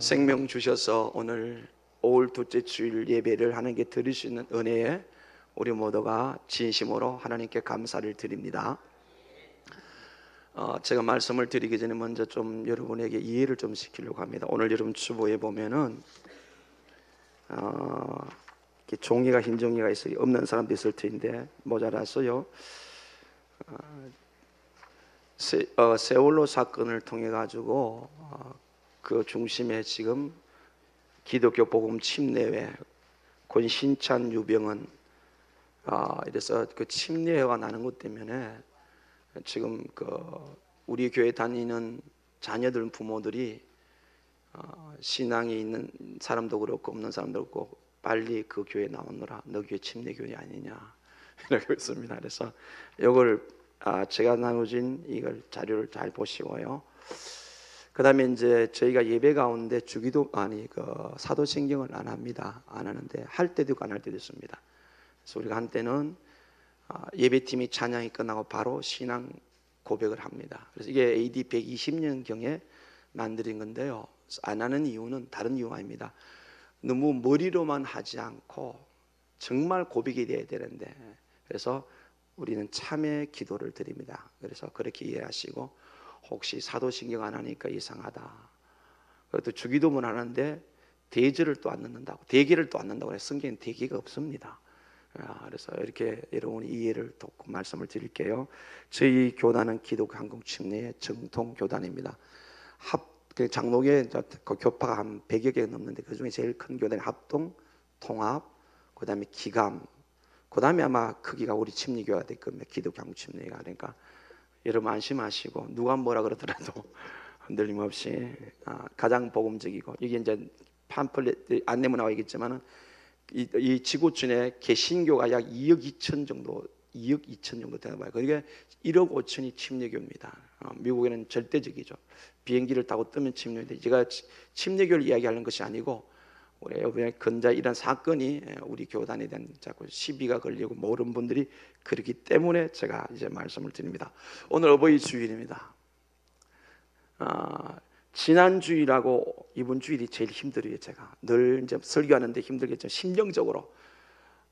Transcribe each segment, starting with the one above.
생명 주셔서 오늘 5월 둘째 주일 예배를 하나님께 드릴 수 있는 은혜에 우리 모두가 진심으로 하나님께 감사를 드립니다. 제가 말씀을 드리기 전에 먼저 좀 여러분에게 이해를 좀 시키려고 합니다. 오늘 여러분 주보에 보면은 이렇게 종이가 흰 종이가 있어요. 없는 사람도 있을 텐데 모자라서요. 세월호 사건을 통해 가지고 그 중심에 지금 기독교 복음 침례회 권신찬 유병은 이래서 그 침례회가 나는 것 때문에 지금 그 우리 교회 다니는 자녀들 부모들이 신앙이 있는 사람도 그렇고 없는 사람도 그렇고 빨리 그 교회 나오느라 너 교회 침례교회 아니냐 이러고 있습니다. 그래서 이걸 제가 나눠진 이걸 자료를 잘 보시고요. 그다음에 이제 저희가 예배 가운데 주기도 사도신경을 안 합니다. 안 하는데 할 때도 있고 안 할 때도 있습니다. 그래서 우리가 한때는 예배팀이 찬양이 끝나고 바로 신앙 고백을 합니다. 그래서 이게 AD 120년경에 만드는 건데요. 안 하는 이유는 다른 이유가 아닙니다. 너무 머리로만 하지 않고 정말 고백이 돼야 되는데, 그래서 우리는 참회 기도를 드립니다. 그래서 그렇게 이해하시고, 혹시 사도신경 안 하니까 이상하다, 그래도 주기도문 하는데 대절을 또 안 넣는다고, 대기를 또 안 넣는다고 해서 성경에 대기가 없습니다. 그래서 이렇게 여러분이 이해를 돕고 말씀을 드릴게요. 저희 교단은 기독교 한국침례의 정통 교단입니다. 장로교에 그 교파가 한 100여 개가 넘는데 그 중에 제일 큰 교단이 합동, 통합, 그 다음에 기감, 그 다음에 아마 크기가 우리 침례교가 될 겁니다. 기독교 한국침례가. 그러니까 여러분 안심하시고 누가 뭐라 그러더라도 흔들림 없이 가장 복음적이고, 이게 이제 팜플렛 안내문 나와있겠지만은 이 지구촌에 개신교가 약 2억 2천 정도, 2억 2천 정도 되나 봐요. 그러니까 1억 5천이 침례교입니다. 미국에는 절대적이죠. 비행기를 타고 뜨면 침례인데, 제가 침례교를 이야기하는 것이 아니고 우리 근자 이런 사건이 우리 교단에 대한 자꾸 시비가 걸리고 모르는 분들이 그렇기 때문에 제가 이제 말씀을 드립니다. 오늘 어버이 주일입니다. 지난 주일하고 이번 주일이 제일 힘들어요. 제가 늘 이제 설교하는데 힘들겠죠. 심정적으로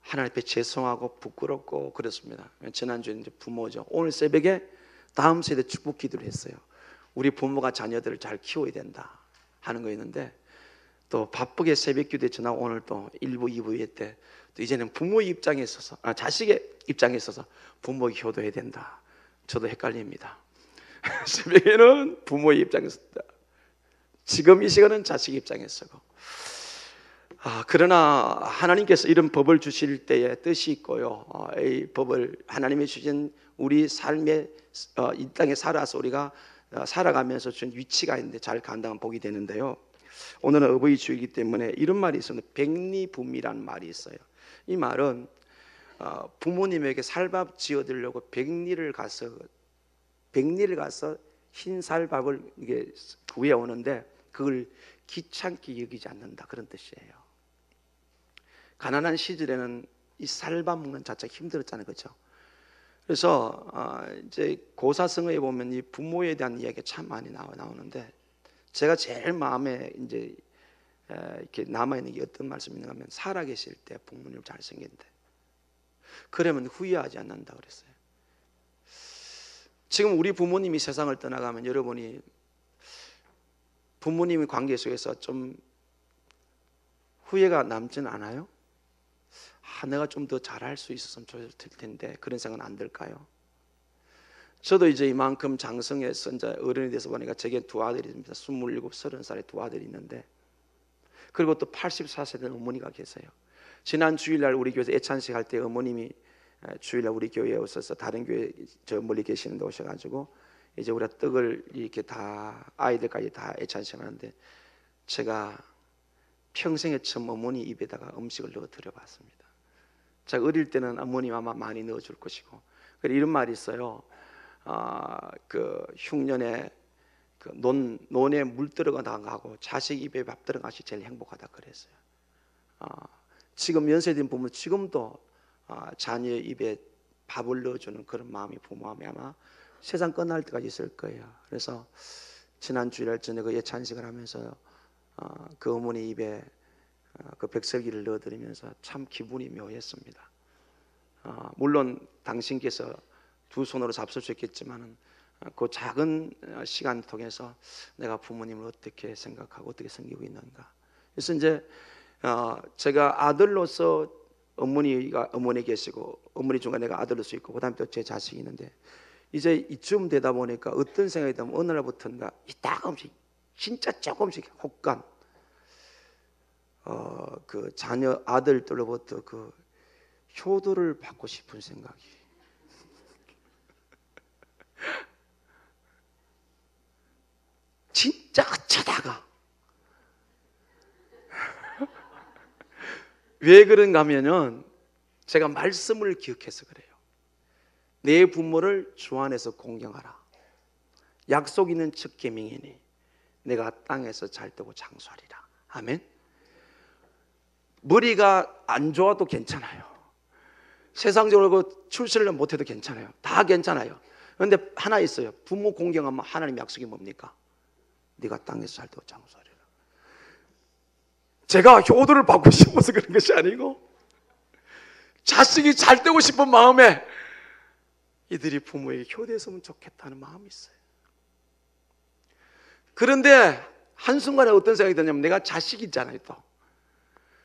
하나님 앞에 죄송하고 부끄럽고 그렇습니다. 지난 주에 이제 부모죠. 오늘 새벽에 다음 세대 축복 기도를 했어요. 우리 부모가 자녀들을 잘 키워야 된다 하는 거였는데, 또 바쁘게 새벽 기도에 전화, 오늘 또 1부 2부 때 또 이제는 부모의 입장에 있어서 자식의 입장에 있어서 부모 효도해야 된다. 저도 헷갈립니다. 새벽에는 부모의 입장에서, 지금 이 시간은 자식 입장에서. 그러나 하나님께서 이런 법을 주실 때에 뜻이 있고요. 이 법을 하나님이 주신 우리 삶의 이 땅에 살아서 우리가 살아가면서 준 위치가 있는데 잘 감당한 복이 되는데요. 오늘은 어버이 주이기 때문에 이런 말이 있습니다. 백리붐이라는 말이 있어요. 이 말은 부모님에게 살밥 지어드리려고 백리를 가서 흰 살밥을 이게 구해 오는데 그걸 귀찮게 여기지 않는다, 그런 뜻이에요. 가난한 시절에는 이 살밥 먹는 자체가 힘들었잖아요, 그렇죠? 그래서 이제 고사성어에 보면 이 부모에 대한 이야기가 참 많이 나오는데, 제가 제일 마음에 이제 이렇게 남아 있는 게 어떤 말씀인가 하면, 살아계실 때 부모님 잘생긴데 그러면 후회하지 않는다 그랬어요. 지금 우리 부모님이 세상을 떠나가면 여러분이 부모님의 관계 속에서 좀 후회가 남지는 않아요? 내가 좀 더 잘할 수 있었으면 좋을 텐데, 그런 생각은 안 들까요? 저도 이제 이만큼 장성해서 이제 어른이 돼서 보니까 제게 두 아들이 있습니다. 27, 30살에 두 아들이 있는데, 그리고 또 84세 된 어머니가 계세요. 지난 주일날 우리 교회에서 애찬식 할 때 어머님이 주일날 우리 교회에 오셔서, 다른 교회 저 멀리 계시는데 오셔가지고 이제 우리가 떡을 이렇게 다 아이들까지 다 애찬식 하는데, 제가 평생에 처음 어머니 입에다가 음식을 넣어 드려봤습니다. 제가 어릴 때는 어머님 아마 많이 넣어줄 것이고, 그리고 이런 말이 있어요. 그 흉년에 그 논에 물 들어가고 자식 입에 밥 들어가시 제일 행복하다 그랬어요. 지금 연세된 부모 지금도 자녀 입에 밥을 넣어주는 그런 마음이, 부모 마음이 아마 세상 끝날 때까지 있을 거예요. 그래서 지난 주일 저녁에 찬식을 하면서 그 어머니 입에 그 백설기를 넣어드리면서 참 기분이 묘했습니다. 물론 당신께서 두 손으로 잡술 수 있겠지만은 그 작은 시간 통해서 내가 부모님을 어떻게 생각하고 어떻게 섬기고 있는가. 그래서 이제 제가 아들로서 어머니 계시고 어머니 중에 내가 아들로서 있고 그다음에 또 제 자식이 있는데 이제 이쯤 되다 보니까 어떤 생각이 들면 어느 날부터인가 조금씩 진짜 조금씩 혹간 그 자녀 아들들로부터 그 효도를 받고 싶은 생각이 진짜 어쩌다가 왜 그런가 하면은 제가 말씀을 기억해서 그래요. 내 부모를 주 안에서 공경하라. 약속 있는 첫 계명이니 내가 땅에서 잘 되고 장수하리라. 아멘. 머리가 안 좋아도 괜찮아요. 세상적으로 출세를 못해도 괜찮아요. 다 괜찮아요. 그런데 하나 있어요. 부모 공경하면 하나님 약속이 뭡니까? 네가 땅에서 잘 되고 장수하리라. 제가 효도를 받고 싶어서 그런 것이 아니고 자식이 잘 되고 싶은 마음에 이들이 부모에게 효도했으면 좋겠다는 마음이 있어요. 그런데 한순간에 어떤 생각이 드냐면 내가 자식이 있잖아요 또.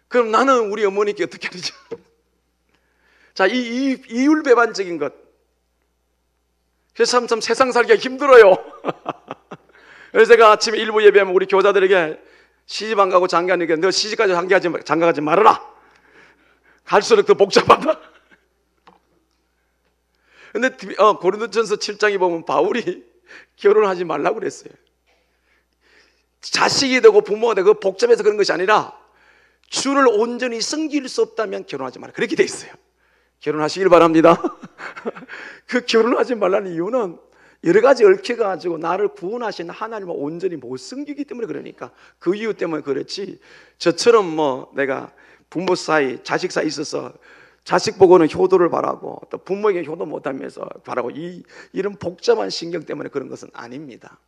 그럼 나는 우리 어머니께 어떻게 하죠? 자, 이 이율배반적인 것. 그래서 참 세상 살기가 힘들어요. 그래서 제가 아침에 일부 예배하면 우리 교자들에게 시집 안 가고 장가하니까 너 시집까지 장가가지 말아라. 갈수록 더 복잡하다. 근데 고린도전서 7장에 보면 바울이 결혼하지 말라고 그랬어요. 자식이 되고 부모가 되고 복잡해서 그런 것이 아니라 주를 온전히 섬길 수 없다면 결혼하지 말라. 그렇게 돼 있어요. 결혼하시길 바랍니다. 그 결혼하지 말라는 이유는 여러 가지 얽혀가지고 나를 구원하신 하나님을 온전히 못 섬기기 때문에 그러니까 그 이유 때문에 그렇지 저처럼 내가 부모 사이 자식 사이 있어서 자식 보고는 효도를 바라고 또 부모에게 효도 못하면서 바라고 이런 복잡한 신경 때문에 그런 것은 아닙니다.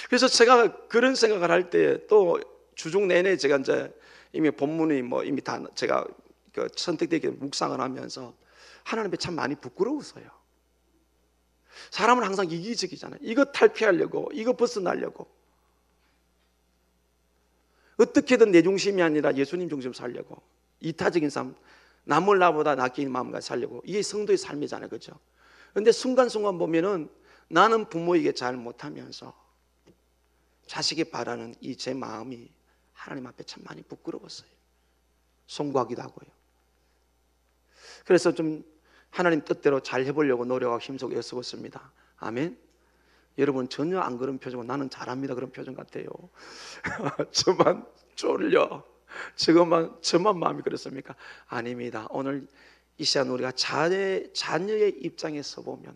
그래서 제가 그런 생각을 할 때 또 주중 내내 제가 이제 이미 본문이 이미 다 제가 선택되게 묵상을 하면서 하나님 앞에 참 많이 부끄러웠어요. 사람은 항상 이기적이잖아요. 이거 탈피하려고, 이거 벗어나려고. 어떻게든 내 중심이 아니라 예수님 중심 살려고. 이타적인 삶, 남을 나보다 낫긴 마음과 살려고. 이게 성도의 삶이잖아요. 그죠? 그런데 순간순간 보면은 나는 부모에게 잘 못하면서 자식이 바라는 이 제 마음이 하나님 앞에 참 많이 부끄러웠어요. 송구하기도 하고요. 그래서 좀 하나님 뜻대로 잘 해보려고 노력하고 힘쓰고 애쓰고 있습니다. 아멘. 여러분 전혀 안 그런 표정, 나는 잘합니다 그런 표정 같아요. 저만 쫄려. 저만 마음이 그렇습니까? 아닙니다. 오늘 이 시간 우리가 자녀의 입장에서 보면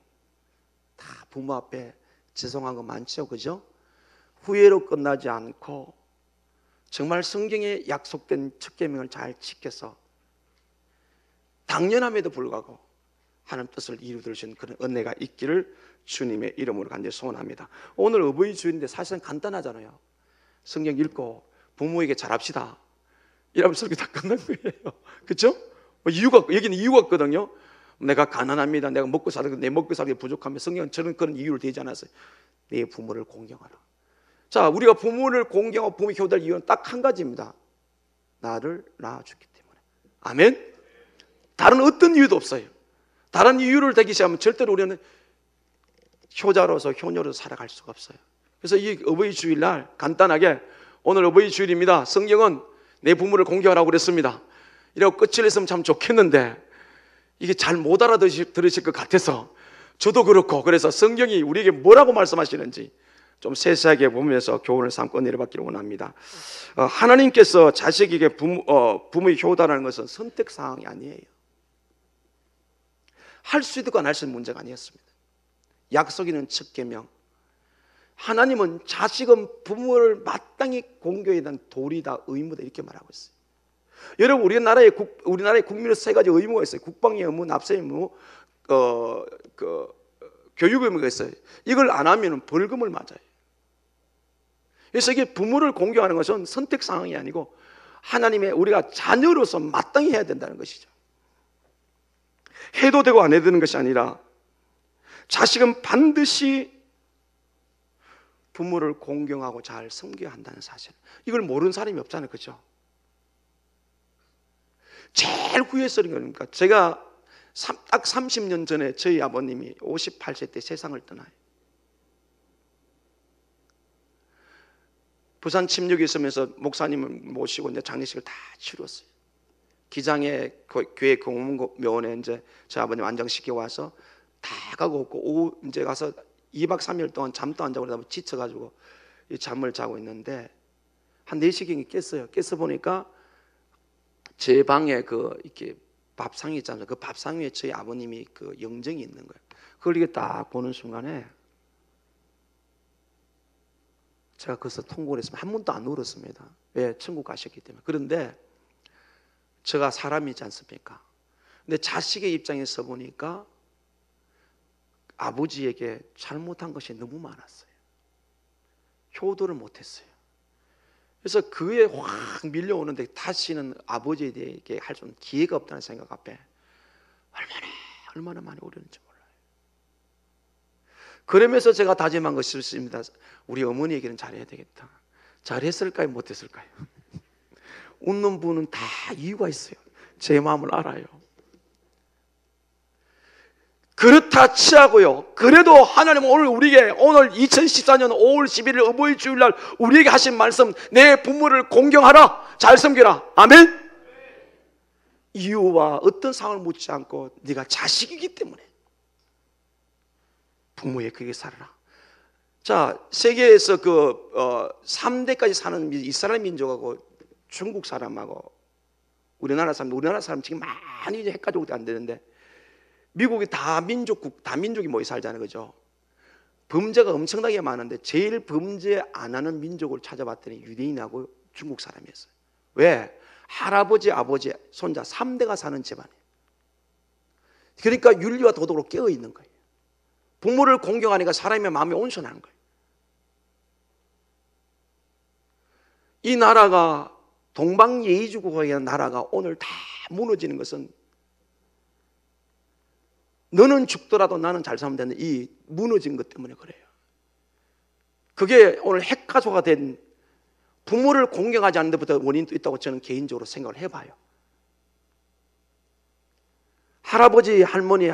다 부모 앞에 죄송한 거 많죠, 그죠? 후회로 끝나지 않고 정말 성경에 약속된 첫 계명을 잘 지켜서 당연함에도 불구하고 하나님 뜻을 이루어줄 수 있는 그런 은혜가 있기를 주님의 이름으로 간절히 소원합니다. 오늘 어버이 주일인데 사실은 간단하잖아요. 성경 읽고 부모에게 잘합시다 이러면 설교 다 끝난 거예요. 그렇죠? 여기는 이유가 없거든요. 내가 가난합니다. 내가 내 먹고 살기 부족하면 성경은 저는 그런 이유를 대지 않았어요. 내 부모를 공경하라. 자, 우리가 부모를 공경하고 부모 효도할 이유는 딱 한 가지입니다. 나를 낳아주기 때문에. 아멘. 다른 어떤 이유도 없어요. 다른 이유를 대기 시작하면 절대로 우리는 효자로서 효녀로서 살아갈 수가 없어요. 그래서 이 어버이 주일날 간단하게 오늘 어버이 주일입니다. 성경은 내 부모를 공경하라고 그랬습니다. 이라고 끝을 했으면 참 좋겠는데 이게 잘 못 알아들으실 것 같아서 저도 그렇고 그래서 성경이 우리에게 뭐라고 말씀하시는지 좀 세세하게 보면서 교훈을 삼고 내려받기를 원합니다. 하나님께서 자식에게 부모의 효도라는 것은 선택사항이 아니에요. 할 수 있고 안 할 수 있는 문제가 아니었습니다. 약속 있는 첫 계명. 하나님은 자식은 부모를 마땅히 공경해야 되는 도리다, 의무다 이렇게 말하고 있어요. 여러분 우리나라의 국민의 세 가지 의무가 있어요. 국방의 의무, 납세의 의무, 교육 의무가 있어요. 이걸 안 하면 벌금을 맞아요. 그래서 이게 부모를 공경하는 것은 선택 상황이 아니고 하나님의 우리가 자녀로서 마땅히 해야 된다는 것이죠. 해도 되고 안 해도 되는 것이 아니라 자식은 반드시 부모를 공경하고 잘 섬겨야 한다는 사실, 이걸 모르는 사람이 없잖아요. 그렇죠? 제일 후회스러운 겁니까? 제가 딱 30년 전에 저희 아버님이 58세 때 세상을 떠나요. 부산 침략이 있으면서 목사님을 모시고 이제 장례식을 다 치렀어요. 기장에 교회 공무원에 이제 저 아버님 안장시켜 와서 다 가고 없고, 오후 이제 가서 2박 3일 동안 잠도 안 자고 그러다 지쳐가지고 잠을 자고 있는데 한 4시경에 깼어요. 깨서 보니까 제 방에 이렇게 밥상이 있잖아요. 그 밥상 위에 저희 아버님이 그 영정이 있는 거예요. 그걸 이게 딱 보는 순간에 제가 거기서 통곡을 했으면 한 번도 안 울었습니다. 왜? 천국 가셨기 때문에. 그런데 제가 사람이지 않습니까? 근데 자식의 입장에서 보니까 아버지에게 잘못한 것이 너무 많았어요. 효도를 못했어요. 그래서 그에 확 밀려오는데 다시는 아버지에 대해 할 수 있는 기회가 없다는 생각 앞에 얼마나 많이 울었는지 몰라요. 그러면서 제가 다짐한 것이 있습니다. 우리 어머니에게는 잘해야 되겠다. 잘했을까요? 못했을까요? 웃는 분은 다 이유가 있어요. 제 마음을 알아요. 그렇다 치하고요, 그래도 하나님은 오늘 2014년 5월 11일 어버이 주일날 우리에게 하신 말씀, 내 부모를 공경하라, 잘 섬기라. 아멘. 이유와 어떤 상황을 묻지 않고 네가 자식이기 때문에 부모에게 살아라. 자, 세계에서 3대까지 사는 이스라엘 민족하고 중국 사람하고 우리나라 사람 지금 많이 이제 헷갈리고 안 되는데, 미국이 다 민족이 모여 살잖아요. 그죠? 범죄가 엄청나게 많은데 제일 범죄 안 하는 민족을 찾아봤더니 유대인하고 중국 사람이었어요. 왜? 할아버지, 아버지, 손자 3대가 사는 집안이에요. 그러니까 윤리와 도덕으로 깨어 있는 거예요. 부모를 공경하니까 사람의 마음이 온순한 거예요. 이 나라가 동방예의주국이라는 나라가 오늘 다 무너지는 것은 너는 죽더라도 나는 잘 살면 되는 이 무너진 것 때문에 그래요. 그게 오늘 핵가소가 된 부모를 공경하지 않는 데부터 원인도 있다고 저는 개인적으로 생각을 해봐요. 할아버지, 할머니,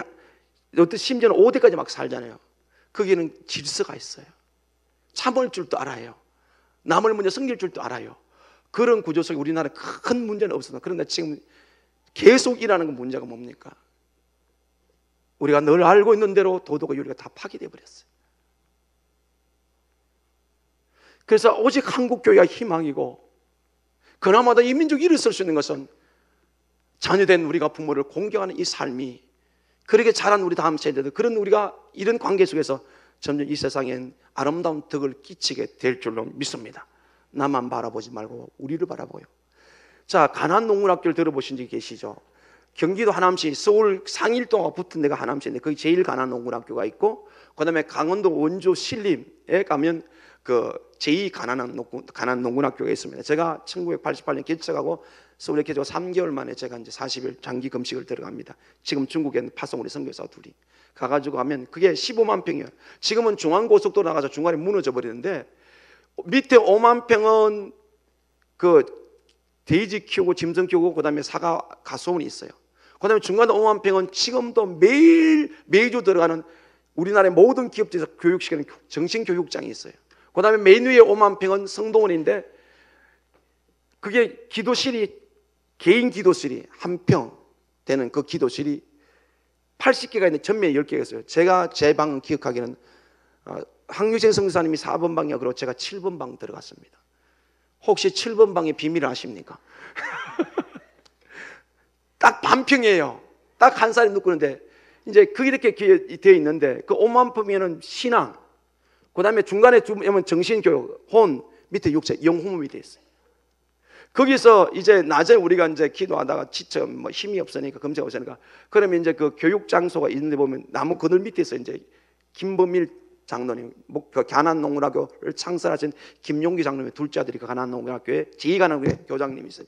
심지어는 5대까지 막 살잖아요. 거기는 질서가 있어요. 참을 줄도 알아요. 남을 먼저 섬길 줄도 알아요. 그런 구조 속에 우리나라에 큰 문제는 없었나. 그런데 지금 계속 일하는 건 문제가 뭡니까? 우리가 늘 알고 있는 대로 도덕과 윤리가 다 파괴되어 버렸어요. 그래서 오직 한국교회가 희망이고, 그나마도 이 민족이 일어설 수 있는 것은 자녀된 우리가 부모를 공경하는 이 삶이, 그렇게 자란 우리 다음 세대들, 그런 우리가 이런 관계 속에서 점점 이 세상엔 아름다운 덕을 끼치게 될 줄로 믿습니다. 나만 바라보지 말고 우리를 바라보요. 자, 가나안 농문학교를 들어보신 적 계시죠? 경기도 하남시, 서울 상일동하고 붙은 데가 하남시인데 거기 제일 가나안 농문학교가 있고, 그 다음에 강원도 원주 신림에 가면 그 제2 가나안 농문학교가 있습니다. 제가 1988년 개척하고 서울에 개척하고 3개월 만에 제가 이제 40일 장기 금식을 들어갑니다. 지금 중국에는 파송우리 선교사 둘이 가가지고 하면 그게 15만 평이에요. 지금은 중앙고속도로 나가서 중간에 무너져 버리는데, 밑에 5만 평은 그 돼지 키우고 짐승 키우고 그 다음에 사과 가수원이 있어요. 그 다음에 중간에 5만 평은 지금도 매주 들어가는 우리나라의 모든 기업들에서 교육시키는 정신교육장이 있어요. 그 다음에 맨 위에 5만 평은 성동원인데, 그게 기도실이, 개인 기도실이 한 평 되는 그 기도실이 80개가 있는데 전면에 10개가 있어요. 제가 제 방은 기억하기는 황유생 성사님이 4번 방이야. 그리고 제가 7번 방 들어갔습니다. 혹시 7번 방의 비밀을 아십니까? 딱 반평이에요. 딱 한 사람이 눕고 있는데, 이제 그게 이렇게 되어 있는데, 그 5만 평에는 신앙, 그 다음에 중간에 두면 정신교육, 혼, 밑에 육체, 영혼이 되어 있어요. 거기서 이제 낮에 우리가 이제 기도하다가 지쳐 뭐 힘이 없으니까, 검색 없으니까, 그러면 이제 그 교육 장소가 있는데 보면 나무 그늘 밑에서 이제 김범일 장로님, 그 가난농문학교를 창설하신 김용기 장로님의 둘째 아들이 그 가난농문학교의 제2가난교회 교장님이세요.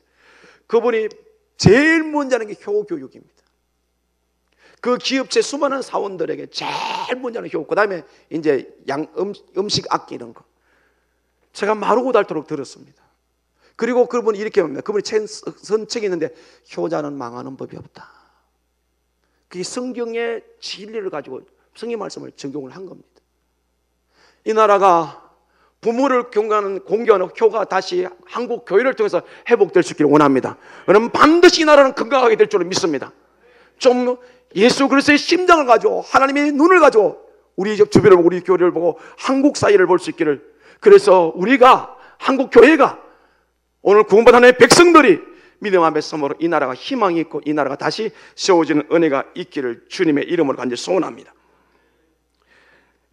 그분이 제일 먼저 하는 게 효교육입니다. 그 기업체 수많은 사원들에게 제일 먼저 하는 효, 그 다음에 이제 음식 아끼는 거. 제가 마르고 닳도록 들었습니다. 그리고 그분이 이렇게 합니다. 그분이 선책이 있는데 효자는 망하는 법이 없다. 그게 성경의 진리를 가지고 성경 말씀을 적용을 한 겁니다. 이 나라가 부모를 공경하는 효가 다시 한국 교회를 통해서 회복될 수 있기를 원합니다. 그러면 반드시 이 나라는 건강하게 될 줄을 믿습니다. 좀 예수 그리스도의 심장을 가지고 하나님의 눈을 가지고 우리 주변을 보고 우리 교회를 보고 한국 사회를 볼 수 있기를, 그래서 우리가 한국 교회가 오늘 구원받은 하나님의 백성들이 믿음 앞에 서므로 이 나라가 희망이 있고 이 나라가 다시 세워지는 은혜가 있기를 주님의 이름으로 간절히 소원합니다.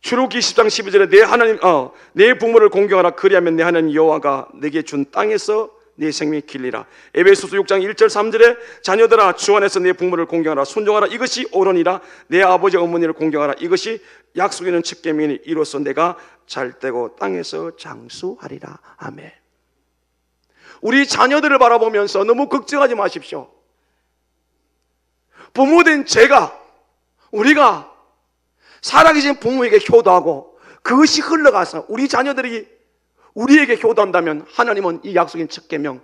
출애굽기 10장 12절에 내 부모를 공경하라. 그리하면 내 하나님 여호와가 내게 준 땅에서 내 생명이 길리라. 에베소서 6장 1절 3절에 자녀들아 주 안에서 내 부모를 공경하라. 순종하라. 이것이 옳으니라. 내 아버지 어머니를 공경하라. 이것이 약속 있는 첫 계명이니 이로써 내가 잘되고 땅에서 장수하리라. 아멘. 우리 자녀들을 바라보면서 너무 걱정하지 마십시오. 부모된 우리가 살아계신 부모에게 효도하고 그것이 흘러가서 우리 자녀들이 우리에게 효도한다면 하나님은 이 약속인 첫 계명,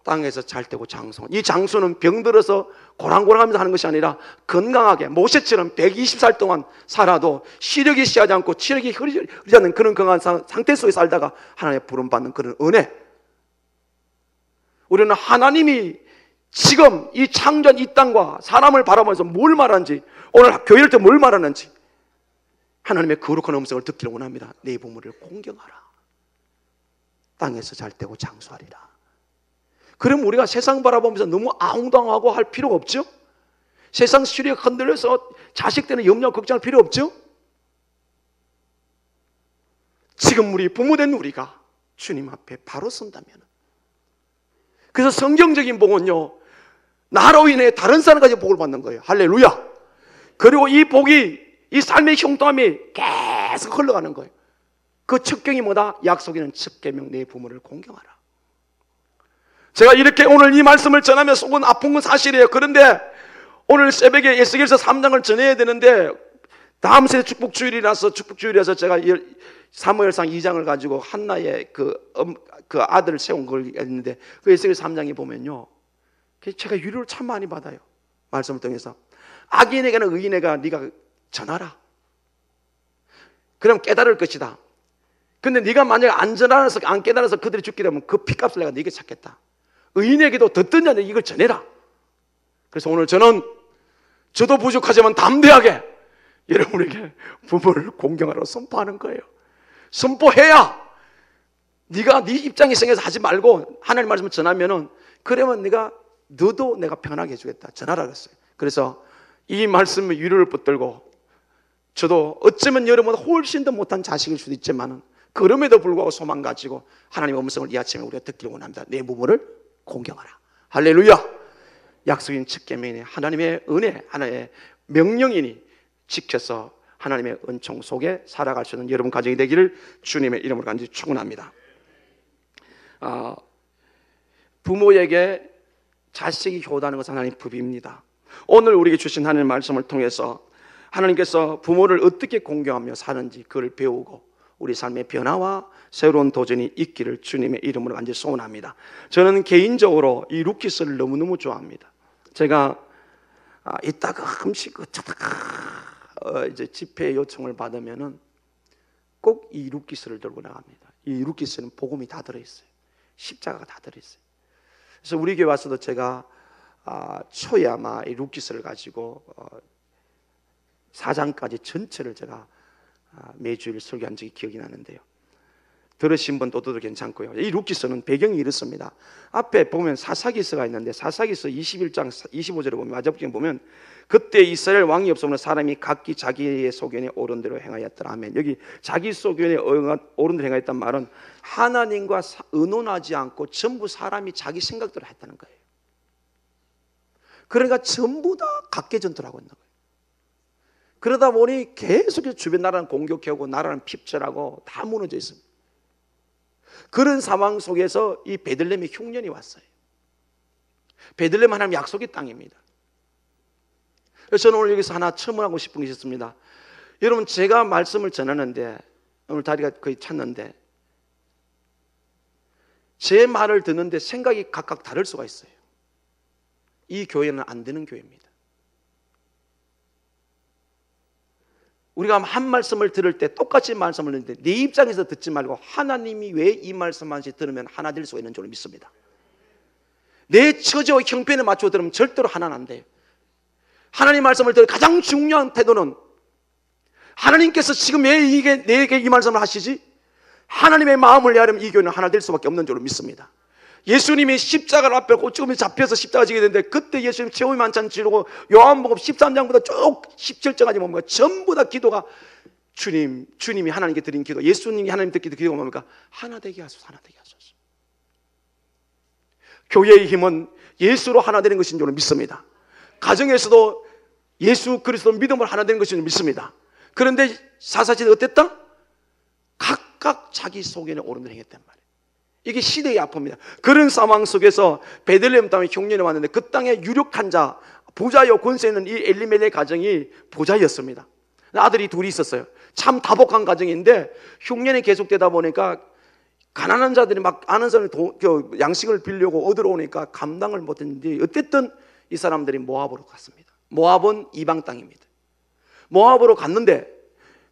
땅에서 잘되고 장수. 이 장수는 병들어서 고랑고랑하면서 하는 것이 아니라 건강하게 모세처럼 120살 동안 살아도 시력이 씨하지 않고 치력이 흐르지 않는 그런 건강한 상태 속에 살다가 하나님의 부름받는 그런 은혜. 우리는 하나님이 지금 이 창조한 이 땅과 사람을 바라보면서 뭘 말하는지, 오늘 교회를 때 뭘 말하는지 하나님의 거룩한 음성을 듣기를 원합니다. 내 부모를 공경하라. 땅에서 잘되고 장수하리라. 그럼 우리가 세상 바라보면서 너무 아웅다웅하고 할 필요가 없죠? 세상 시력이 흔들려서 자식 때문에 염려 걱정할 필요 없죠? 지금 우리 부모된 우리가 주님 앞에 바로 선다면, 그래서 성경적인 복은요, 나로 인해 다른 사람까지 복을 받는 거예요. 할렐루야. 그리고 이 복이, 이 삶의 형통함이 계속 흘러가는 거예요. 그 첩경이 뭐다? 약속에는 첫 계명, 내 부모를 공경하라. 제가 이렇게 오늘 이 말씀을 전하며 속은 아픈 건 사실이에요. 그런데 오늘 새벽에 에스겔서 3장을 전해야 되는데 다음 세 축복주일이라서 제가 사무엘상 2장을 가지고 한나의 그 아들을 세운 걸 했는데, 그 에스겔 3장에 보면요, 제가 위로를 참 많이 받아요. 말씀을 통해서 악인에게는 의인에게 네가 전하라. 그럼 깨달을 것이다. 근데 네가 만약에 안 깨달아서 그들이 죽게 되면 그 피값을 내가 네게 찾겠다. 의인에게도 듣든 자는 이걸 전해라. 그래서 오늘 저도 부족하지만 담대하게 여러분에게 부모를 공경하라고 선포하는 거예요. 선포해야 네가 네 입장에 생겨서 하지 말고 하나님 말씀을 전하면은, 그러면 너도 내가 편하게 해주겠다. 전하라 그랬어요. 그래서 이 말씀의 위로를 붙들고, 저도 어쩌면 여러분보다 훨씬 더 못한 자식일 수도 있지만은 그럼에도 불구하고 소망 가지고 하나님의 음성을 이 아침에 우리가 듣기를 원합니다. 내 부모를 공경하라. 할렐루야. 약속인 첫 계명이니 하나님의 은혜, 하나님의 명령이니 지켜서 하나님의 은총 속에 살아갈 수 있는 여러분 가정이 되기를 주님의 이름으로 간절히 축원합니다. 부모에게 자식이 효도하는 것은 하나님의 법입니다. 오늘 우리에게 주신 하나님의 말씀을 통해서 하나님께서 부모를 어떻게 공경하며 사는지 그걸 배우고 우리 삶의 변화와 새로운 도전이 있기를 주님의 이름으로 간절히 소원합니다. 저는 개인적으로 이 루키스를 너무너무 좋아합니다. 제가 이따가 가끔씩 이제 집회 요청을 받으면은 꼭 이 루키스를 들고 나갑니다. 이 루키스는 복음이 다 들어있어요. 십자가가 다 들어있어요. 그래서 우리 교회 와서도 제가 초에 아마 이 루키스를 가지고 4장까지 전체를 제가 매주일 설교한 적이 기억이 나는데요. 들으신 분 또 들어도 괜찮고요. 이 루키스는 배경이 이렇습니다. 앞에 보면 사사기서가 있는데 사사기서 21장 25절에 보면 마지막에 보면 그때 이스라엘 왕이 없으므로 사람이 각기 자기의 소견에 옳은 대로 행하였더라. 아멘. 여기 자기 소견에 옳은 대로 행하였단 말은 하나님과 의논하지 않고 전부 사람이 자기 생각대로 했다는 거예요. 그러니까 전부 다 각계전투를 하고 있는 거예요. 그러다 보니 계속해서 주변 나라는 공격해오고 나라는 핍절하고 다 무너져 있습니다. 그런 상황 속에서 이 베들레헴의 흉년이 왔어요. 베들레헴 하나님 약속의 땅입니다. 그래서 저는 오늘 여기서 하나 첨언하고 싶은 게 있습니다. 여러분, 제가 말씀을 전하는데 오늘 다리가 거의 찼는데 제 말을 듣는데 생각이 각각 다를 수가 있어요. 이 교회는 안 되는 교회입니다. 우리가 한 말씀을 들을 때 똑같이 말씀을 듣는데 내 입장에서 듣지 말고 하나님이 왜 이 말씀 한시 들으면 하나 될 수가 있는 줄 믿습니다. 내 처지와 형편에 맞춰 들으면 절대로 하나는 안 돼요. 하나님 말씀을 들을 가장 중요한 태도는 하나님께서 지금 왜 내게 이 말씀을 하시지? 하나님의 마음을 내하려면 이 교회는 하나 될 수밖에 없는 줄로 믿습니다. 예수님이 십자가를 앞에 죽으면서 잡혀서 십자가 지게 되는데 그때 예수님 최후의 만찬 지르고 요한복음 13장부터 쭉 17장까지 뭡니까? 전부 다 기도가 주님이 하나님께 드린 기도, 예수님이 하나님께 드린 기도가 뭡니까? 하나 되게 하소서, 하나 되게 하소서. 교회의 힘은 예수로 하나 되는 것인 줄 믿습니다. 가정에서도 예수 그리스도 믿음을 하나 되는 것인 줄 믿습니다. 그런데 사사시대 어땠다? 각각 자기 속에는 옳은 행했단 말이에요. 이게 시대의 아픔입니다. 그런 상황 속에서 베들레헴 땅에 흉년이 왔는데 그 땅에 유력한 자, 부자요 권세 있는 이 엘리멜렉 가정이 부자였습니다. 아들이 둘이 있었어요. 참 다복한 가정인데 흉년이 계속되다 보니까 가난한 자들이 막 아는 사람이 양식을 빌려고 얻으러 오니까 감당을 못했는데 어쨌든 이 사람들이 모압으로 갔습니다. 모압은 이방 땅입니다. 모압으로 갔는데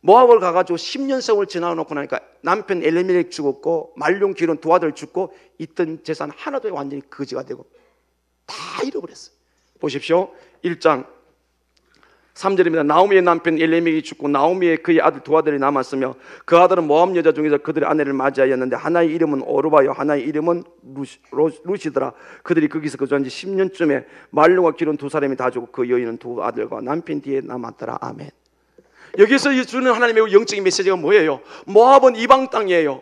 모압을 가가지고 10년 세월 지나놓고 나니까 남편 엘리멜렉 죽었고 말룡 기른 두 아들 죽고 있던 재산 하나도 완전히 거지가 되고 다 잃어버렸어요. 보십시오. 1장 3절입니다. 나오미의 남편 엘리멜렉이 죽고 나오미의 그의 아들 두 아들이 남았으며 그 아들은 모압 여자 중에서 그들의 아내를 맞이하였는데 하나의 이름은 오르바요 하나의 이름은 루시더라. 그들이 거기서 거주한 지 10년쯤에 말룡과 기른 두 사람이 다 죽고 그 여인은 두 아들과 남편 뒤에 남았더라. 아멘. 여기서 주는 하나님의 영적인 메시지가 뭐예요? 모압은 이방 땅이에요.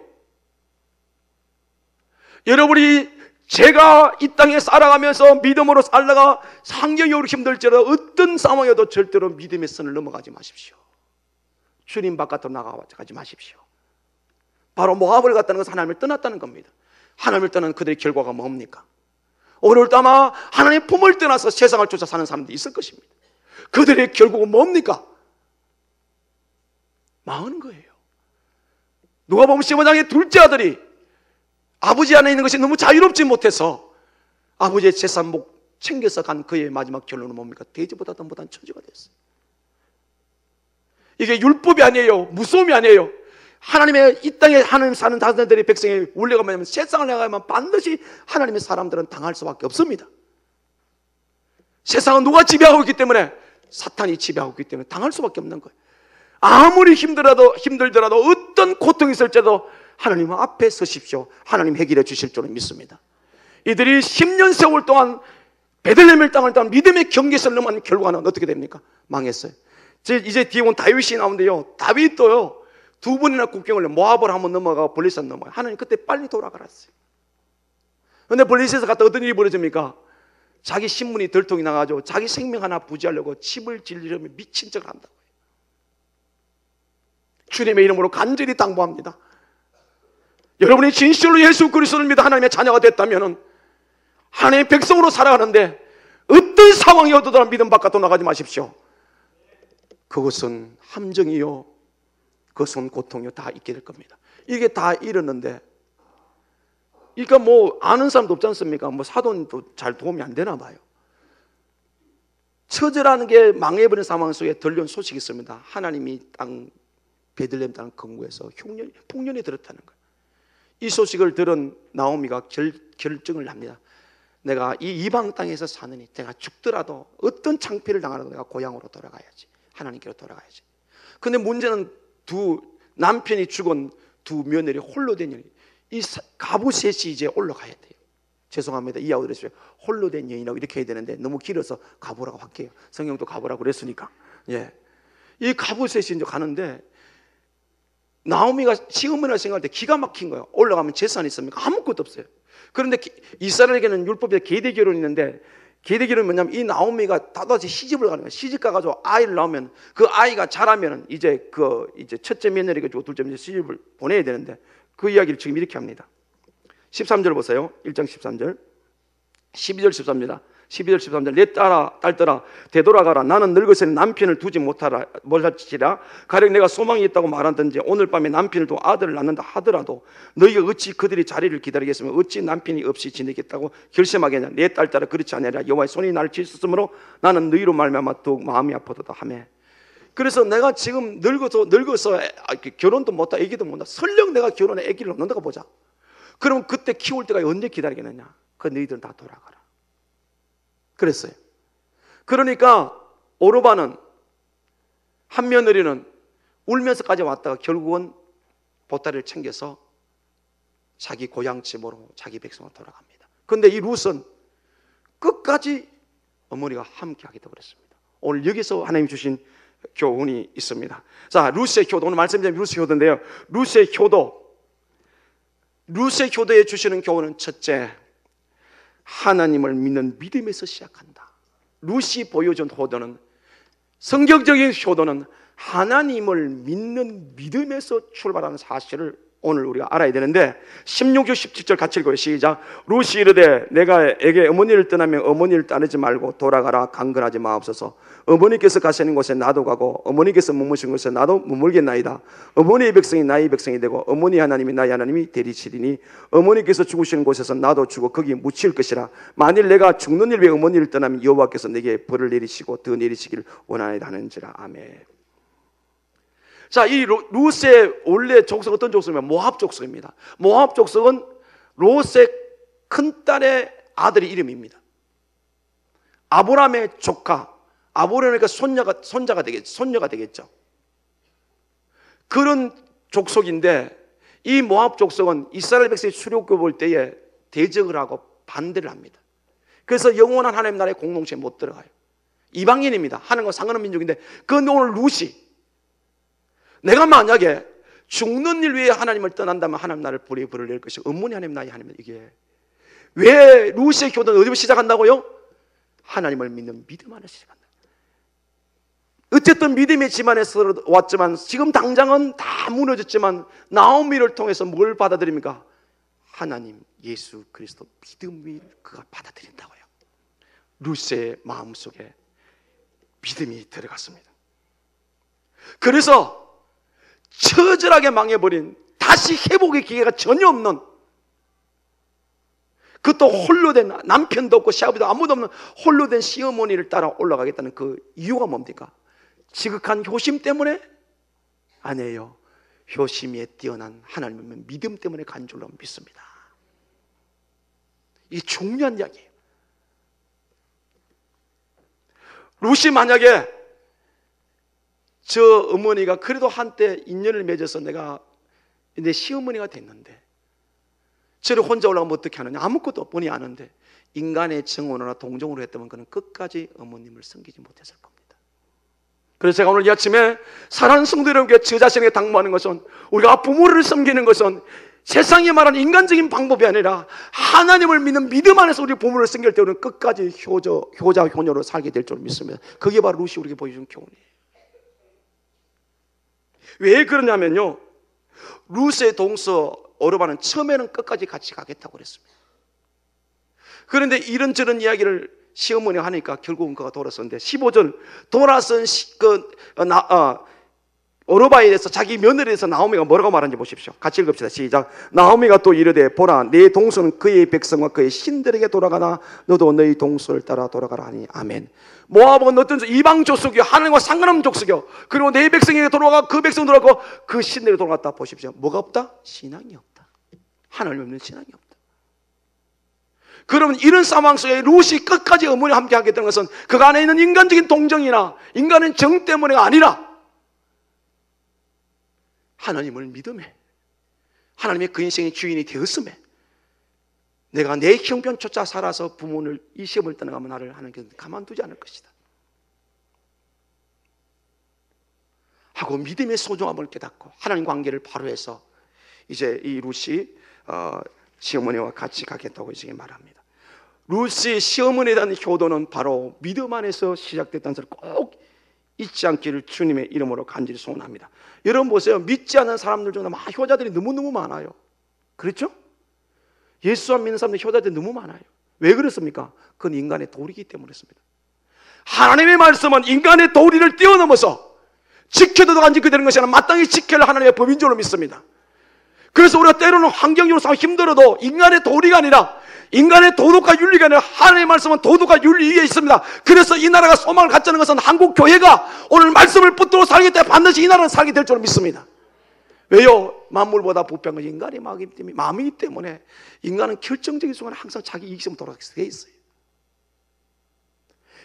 여러분이 제가 이 땅에 살아가면서 믿음으로 살다가 상경이 힘들지라도 어떤 상황에도 절대로 믿음의 선을 넘어가지 마십시오. 주님 바깥으로 나가지 마십시오. 바로 모압을 갔다는 것은 하나님을 떠났다는 겁니다. 하나님을 떠난 그들의 결과가 뭡니까? 오늘 아마 하나님의 품을 떠나서 세상을 쫓아 사는 사람들이 있을 것입니다. 그들의 결국은 뭡니까? 망하는 거예요. 누가복음 15장의 둘째 아들이 아버지 안에 있는 것이 너무 자유롭지 못해서 아버지의 재산 목 챙겨서 간 그의 마지막 결론은 뭡니까? 돼지보다 더 못한 처지가 됐어요. 이게 율법이 아니에요. 무서움이 아니에요. 하나님의 이 땅에 하나님 사는 자들의 백성의 원리가 뭐냐면 세상을 나가면 반드시 하나님의 사람들은 당할 수밖에 없습니다. 세상은 누가 지배하고 있기 때문에 사탄이 지배하고 있기 때문에 당할 수밖에 없는 거예요. 아무리 힘들더라도 어떤 고통이 있을지라도 하나님 앞에 서십시오. 하나님 해결해 주실 줄은 믿습니다. 이들이 10년 세월 동안 베들레헴 땅을 떠난 믿음의 경계선을 넘은 결과는 어떻게 됩니까? 망했어요. 이제 뒤에 온 다윗이 나오는데요, 다윗도요 2번이나 국경을 모압을 한번 넘어가고 블레셋 넘어가요. 하나님 그때 빨리 돌아가랐어요. 그런데 블레셋에서 갔다 어떤 일이 벌어집니까? 자기 신분이 들통이 나가지고 자기 생명 하나 부지하려고 집을 질리려면 미친 척을 한다고요. 주님의 이름으로 간절히 당부합니다. 여러분이 진실로 예수 그리스도를 믿어 하나님의 자녀가 됐다면 하나님의 백성으로 살아가는데 어떤 상황이 오더라도 믿음 바깥으로 나가지 마십시오. 그것은 함정이요, 그것은 고통이요, 다 있게 될 겁니다. 이게 다 이르는데, 그러니까 뭐 아는 사람도 없지 않습니까? 뭐 사돈도 잘 도움이 안 되나 봐요. 처제라는 게 망해버린 상황 속에 들려온 소식이 있습니다. 하나님이 땅 베들레헴 땅 건국에서 풍년이 들었다는 거예요. 이 소식을 들은 나오미가 결정을 합니다. 내가 이 이방 땅에서 사느니 내가 죽더라도 어떤 창피를 당하라도 내가 고향으로 돌아가야지. 하나님께로 돌아가야지. 근데 문제는 남편이 죽은 두 며느리 홀로 된 여인, 이 가부셋이 이제 올라가야 돼요. 죄송합니다. 이해하고 그랬어요. 홀로 된 여인이라고 이렇게 해야 되는데 너무 길어서 가보라고 할게요. 성경도 가보라고 그랬으니까. 예. 이 가부셋이 이제 가는데 나오미가 시어머니라 생각할 때 기가 막힌 거예요. 올라가면 재산이 있습니까? 아무것도 없어요. 그런데 이스라엘에게는 율법에 계대 결혼이 있는데 기대기는 뭐냐면 이 나오미가 다시 시집을 가는 거예요. 시집 가가지고 아이를 낳으면 그 아이가 자라면은 이제 첫째 며느리가 주고 둘째 며느리 시집을 보내야 되는데 그 이야기를 지금 이렇게 합니다. 13절 보세요. 1장 13절, 12절 13절이다. 12절 13절 내 딸들아 되돌아가라. 나는 늙어서는 남편을 두지 못할지라. 가령 내가 소망이 있다고 말하든지 오늘 밤에 남편을 두고 아들을 낳는다 하더라도 너희가 어찌 그들이 자리를 기다리겠으며 어찌 남편이 없이 지내겠다고 결심하겠냐. 내 딸들아 그렇지 아니하라. 여호와의 손이 나를 치셨으므로 나는 너희로 말미암아 더욱 마음이 아프도다 하며. 그래서 내가 지금 늙어서 결혼도 못하고 애기도 못하고 설령 내가 결혼해 애기를 낳는다고 보자. 그럼 그때 키울 때가 언제 기다리겠느냐. 그 너희들은 다 돌아가라 그랬어요. 그러니까 오르바는 한 며느리는 울면서까지 왔다가 결국은 보따리를 챙겨서 자기 고향집으로 자기 백성으로 돌아갑니다. 그런데 이 룻은 끝까지 어머니가 함께 하게 되었습니다. 오늘 여기서 하나님 주신 교훈이 있습니다. 자, 룻의 효도, 오늘 말씀드린 룻의 효도인데요. 룻의 효도에 주시는 교훈은 첫째, 하나님을 믿는 믿음에서 시작한다. 룻이 보여준 효도는, 성경적인 효도는 하나님을 믿는 믿음에서 출발하는 사실을 오늘 우리가 알아야 되는데 16절 17절 같이 읽어요. 시작. 룻이 이르되 내가 에게 어머니를 떠나면 어머니를 따르지 말고 돌아가라. 강건하지 마옵소서. 어머니께서 가시는 곳에 나도 가고 어머니께서 머무신 곳에 나도 머물겠나이다. 어머니의 백성이 나의 백성이 되고 어머니 하나님이 나의 하나님이 되리시리니 어머니께서 죽으시는 곳에서 나도 죽어 거기 묻힐 것이라. 만일 내가 죽는 일 외에 어머니를 떠나면 여호와께서 내게 벌을 내리시고 더 내리시기를 원하나이다 하는지라. 아멘. 자, 이 룻의 원래 족속 어떤 족속이냐면 모압 족속입니다. 모압 족속은 롯의 큰딸의 아들의 이름입니다. 아브람의 조카, 아브람이니까 손녀가 되겠죠. 그런 족속인데 이 모압 족속은 이스라엘 백성이 출애굽 볼 때에 대적을 하고 반대를 합니다. 그래서 영원한 하나님 나라의 공동체에 못 들어가요. 이방인입니다. 하나님과 상관없는 민족인데 그런데 오늘 룻이 내가 만약에 죽는 일 위해 하나님을 떠난다면 하나님 나를 불에 불을 낼 것이고 어머니 하나님 나의 하나님. 이게 왜 룻의 교도는 어디서 시작한다고요? 하나님을 믿는 믿음 안에서 시작한다. 어쨌든 믿음의 집안에서 왔지만 지금 당장은 다 무너졌지만 나오미를 통해서 뭘 받아들입니까? 하나님 예수 그리스도 믿음을 그가 받아들인다고요. 룻의 마음속에 믿음이 들어갔습니다. 그래서 처절하게 망해버린, 다시 회복의 기회가 전혀 없는, 그것도 홀로 된, 남편도 없고 시아버지도 아무도 없는 홀로 된 시어머니를 따라 올라가겠다는 그 이유가 뭡니까? 지극한 효심 때문에? 아니에요. 효심에 뛰어난 하나님의 믿음 때문에 간 줄로 믿습니다. 이 중요한 이야기예요. 룻이 만약에 저 어머니가 그래도 한때 인연을 맺어서 내가 내 시어머니가 됐는데 저를 혼자 올라가면 어떻게 하느냐? 아무것도 뻔히 아는데 인간의 정원으로나 동정으로 했다면 그는 끝까지 어머님을 섬기지 못했을 겁니다. 그래서 제가 오늘 이 아침에 사랑하는 성도 여러분께 저 자신에게 당부하는 것은 우리가 부모를 섬기는 것은 세상이 말하는 인간적인 방법이 아니라 하나님을 믿는 믿음 안에서 우리 부모를 섬길 때 우리는 끝까지 효자 효녀로 살게 될 줄 믿습니다. 그게 바로 룻이 우리에게 보여준 교훈이에요. 왜 그러냐면요, 룻의 동서 오르바는 처음에는 끝까지 같이 가겠다고 그랬습니다. 그런데 이런저런 이야기를 시어머니가 하니까 결국은 그가 돌아섰는데 15절 돌아선 오르바에 대해서 자기 며느리에 대해서 나오미가 뭐라고 말하는지 보십시오. 같이 읽읍시다. 시작. 나오미가 또 이르되 보라 내 동서는 그의 백성과 그의 신들에게 돌아가나 너도 너희 동서를 따라 돌아가라 하니. 아멘. 모압은 어떤 이방 족속이요, 하나님과 상관없는 족속이요, 그리고 내 백성에게 돌아가 그 백성 돌아가고 그 신들에게 돌아갔다. 보십시오. 뭐가 없다? 신앙이 없다. 하나님 없는 신앙이 없다. 그러면 이런 상황 속에 룻이 끝까지 어머니와 함께 하게 된 것은 그 안에 있는 인간적인 동정이나 인간의 정 때문에가 아니라 하나님을 믿음에, 하나님의 그 인생의 주인이 되었음에, 내가 내 형편 쫓아 살아서 부모를 이 시험을 떠나가면 나를 하나님께서 가만두지 않을 것이다 하고 믿음의 소중함을 깨닫고 하나님 관계를 바로 해서 이제 이 룻이 시어머니와 같이 가겠다고 이제 말합니다. 루시 시어머니에 대한 효도는 바로 믿음 안에서 시작됐다는 것을 꼭 잊지 않기를 주님의 이름으로 간절히 소원합니다. 여러분 보세요. 믿지 않는 사람들 중에 효자들이 너무너무 많아요. 그렇죠? 예수 안 믿는 사람들 효자들이 너무 많아요. 왜 그렇습니까? 그건 인간의 도리이기 때문에 그렇습니다. 하나님의 말씀은 인간의 도리를 뛰어넘어서 지켜도 안 지켜야 되는 것이 아니라 마땅히 지켜야 하나님의 법인 줄로 믿습니다. 그래서 우리가 때로는 환경적으로 싸움 힘들어도 인간의 도리가 아니라, 인간의 도덕과 윤리가 아니라 하나님의 말씀은 도덕과 윤리 위에 있습니다. 그래서 이 나라가 소망을 갖자는 것은 한국 교회가 오늘 말씀을 붙들고 살기 때문에 반드시 이 나라는 살게 될 줄 믿습니다. 왜요? 만물보다 부패한 것이 인간의 마음이기 때문에 인간은 결정적인 순간에 항상 자기 이익심으로 돌아가게 돼 있어요.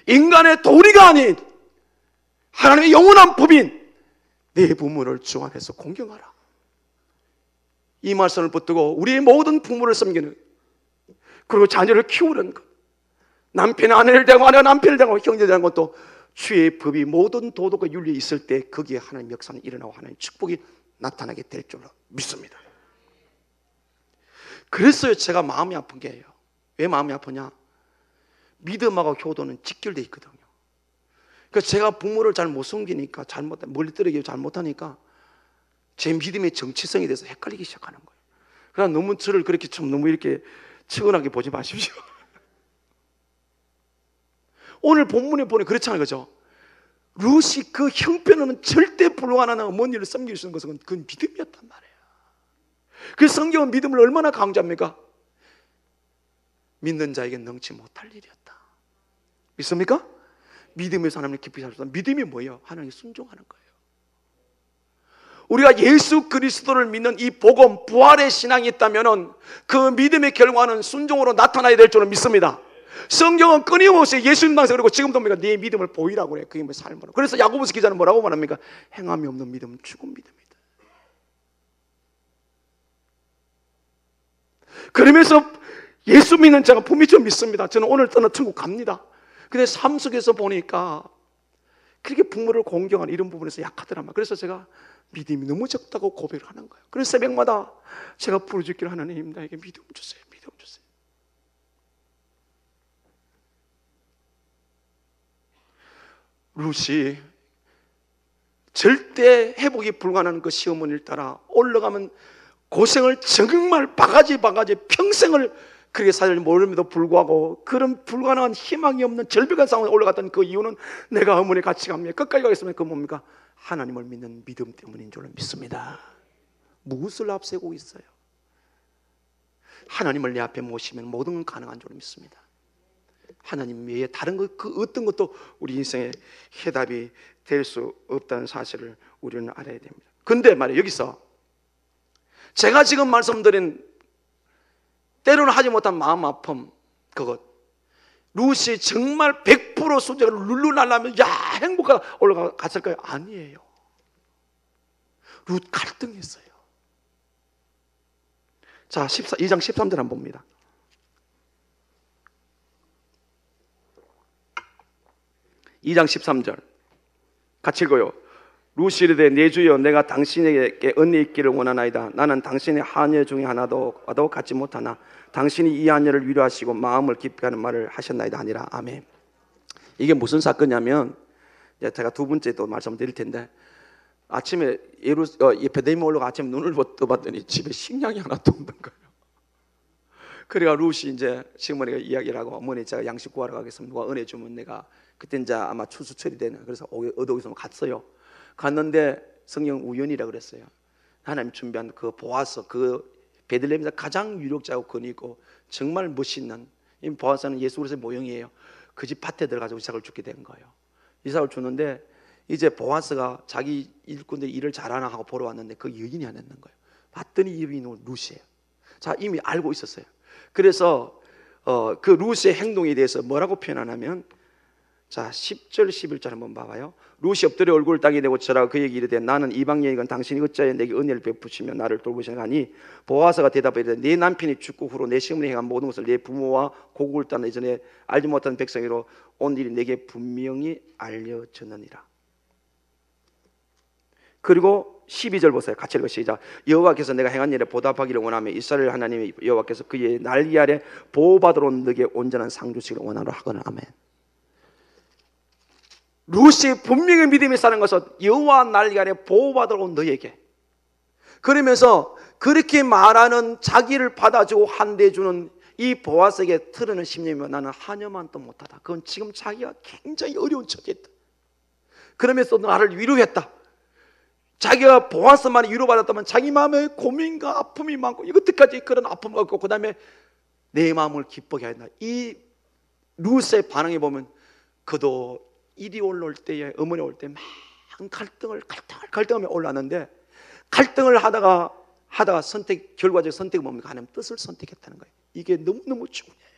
인간의 도리가 아닌 하나님의 영원한 법인 내 부모를 주 안에서 공경하라. 이 말씀을 붙들고 우리의 모든 부모를 섬기는, 그리고 자녀를 키우는 것, 남편이 아내를 대하고 아내가 남편을 대하고 형제를 대하는 것도 주의 법이 모든 도덕과 윤리에 있을 때 거기에 하나님의 역사는 일어나고 하나님의 축복이 나타나게 될 줄로 믿습니다. 그래서 제가 마음이 아픈 게요. 왜 마음이 아프냐? 믿음하고 효도는 직결되어 있거든요. 그러니까 제가 부모를 잘 못 섬기니까, 멀리 떨어지고 잘못하니까 제 믿음의 정체성에 대해서 헷갈리기 시작하는 거예요. 그러나 너무 저를 그렇게 좀 너무 이렇게 측은하게 보지 마십시오. 오늘 본문에 보니 그렇잖아요, 그죠? 룻이 그 형편은 절대 불가능한 어머니를 섬길 수 있는 것은 그건 믿음이었단 말이에요. 그래서 성경은 믿음을 얼마나 강조합니까? 믿는 자에게 능치 못할 일이었다. 믿습니까? 믿음에서 하나님을 깊이 살 수 있다. 믿음이 뭐예요? 하나님께 순종하는 거예요. 우리가 예수 그리스도를 믿는 이 복음, 부활의 신앙이 있다면 그 믿음의 결과는 순종으로 나타나야 될 줄은 믿습니다. 성경은 끊임없이 예수님 당시 그리고 지금도 우리가 네 믿음을 보이라고 그래요. 그게 뭐 삶으로. 그래서 야고보서 기자는 뭐라고 말합니까? 행함이 없는 믿음은 죽은 믿음이다. 그러면서 예수 믿는 자가 분명히 좀 믿습니다. 저는 오늘 떠나 천국 갑니다. 근데 삶 속에서 보니까 그렇게 부모를 공경하는 이런 부분에서 약하더란 말이에요. 그래서 제가 믿음이 너무 적다고 고백을 하는 거예요. 그래서 새벽마다 제가 부르짖기를, 하나님 나에게 믿음 주세요. 믿음 주세요. 룻이 절대 회복이 불가능한 그 시어머니를 따라 올라가면 고생을 정말 바가지 평생을 그렇게 살을 모름에도 불구하고 그런 불가능한 희망이 없는 절벽한 상황에 올라갔던 그 이유는 내가 어머니 같이 갑니다. 끝까지 가겠으면 그 뭡니까? 하나님을 믿는 믿음 때문인 줄 믿습니다. 무엇을 앞세우고 있어요? 하나님을 내 앞에 모시면 모든 건 가능한 줄 믿습니다. 하나님 외에 다른 것, 그 어떤 것도 우리 인생의 해답이 될 수 없다는 사실을 우리는 알아야 됩니다. 근데 말이에요, 여기서 제가 지금 말씀드린 때로는 하지 못한 마음 아픔, 그것 룻이 정말 100% 순종을 룰루랄라면 야 행복하다 올라갔을까요? 아니에요. 룻 갈등했어요. 자, 2장 13절 한번 봅니다. (2장 13절) 같이 읽어요. 룻이 이르되 내 주여, 내가 당신에게 은혜 있기를 원하나이다. 나는 당신의 하녀 중에 하나도 갖지 못하나 당신이 이 하녀를 위로하시고 마음을 깊게 하는 말을 하셨나이다 하니라. 아멘. 이게 무슨 사건이냐면, 제가 두 번째 또 말씀드릴 텐데, 아침에 베들레헴에 올라가 아침에 눈을 떠봤더니 집에 식량이 하나도 없는 거예요. 그래가 룻이 이제 시어머니가 이야기를 하고, 어머니 제가 양식 구하러 가겠습니다. 누가 은혜 주면 내가, 그때 이제 아마 추수철이 되는, 그래서 어디서 갔어요. 갔는데 성경 우연이라 그랬어요. 하나님 준비한 그 보아스, 그 베들레헴에서 가장 유력자고 권위있고 정말 멋있는, 이 보아스는 예수 그리스도의 모형이에요. 그 집 밭에 들어가서 이삭을 주게 된 거예요. 이삭을 주는데 이제 보아스가 자기 일꾼들 일을 잘하나 하고 보러 왔는데 그 여인이 안 했는 거예요. 봤더니 이름이 룻이에요. 자, 이미 알고 있었어요. 그래서 그 룻의 행동에 대해서 뭐라고 표현하냐면, 자 10절 11절 한번 봐봐요. 룻이 엎드려 얼굴을 땅에 대고 절하고 그에게 이르되 나는 이방 여인이건 당신이 어찌하여 내게 은혜를 베푸시며 나를 돌보시나 하니, 보아스가 대답하되 내 남편이 죽고 후로 내 시어머니 행한 모든 것을 내 부모와 고국을 떠나 이전에 알지 못한 백성으로 온 일이 내게 분명히 알려졌느니라. 그리고 12절 보세요. 같이 읽어 시작. 여호와께서 내가 행한 일에 보답하기를 원하며 이스라엘 하나님의 여호와께서 그의 날개 아래 보호받으러 온 너에게 온전한 상 주시기를 원하노라 하거늘. 아멘. 룻이 분명히 믿음이 사는 것은 여호와 날개 아래 보호받으러 온 너에게, 그러면서 그렇게 말하는 자기를 받아주고 환대해주는 이 보아스에게 틀어는 심령이면 나는 한여만도 못하다. 그건 지금 자기가 굉장히 어려운 처지에 있다. 그러면서 나를 위로했다. 자기가 보아스만 위로받았다면 자기 마음에 고민과 아픔이 많고 이것들까지 그런 아픔을 갖고 그 다음에 내 마음을 기쁘게 한다. 이 룻의 반응에 보면 그도 일이 올라올 때에, 어머니 올 때 막 갈등하며 올랐는데, 갈등을 하다가 결과적 선택이 뭡니까? 하나님 뜻을 선택했다는 거예요. 이게 너무너무 중요해요.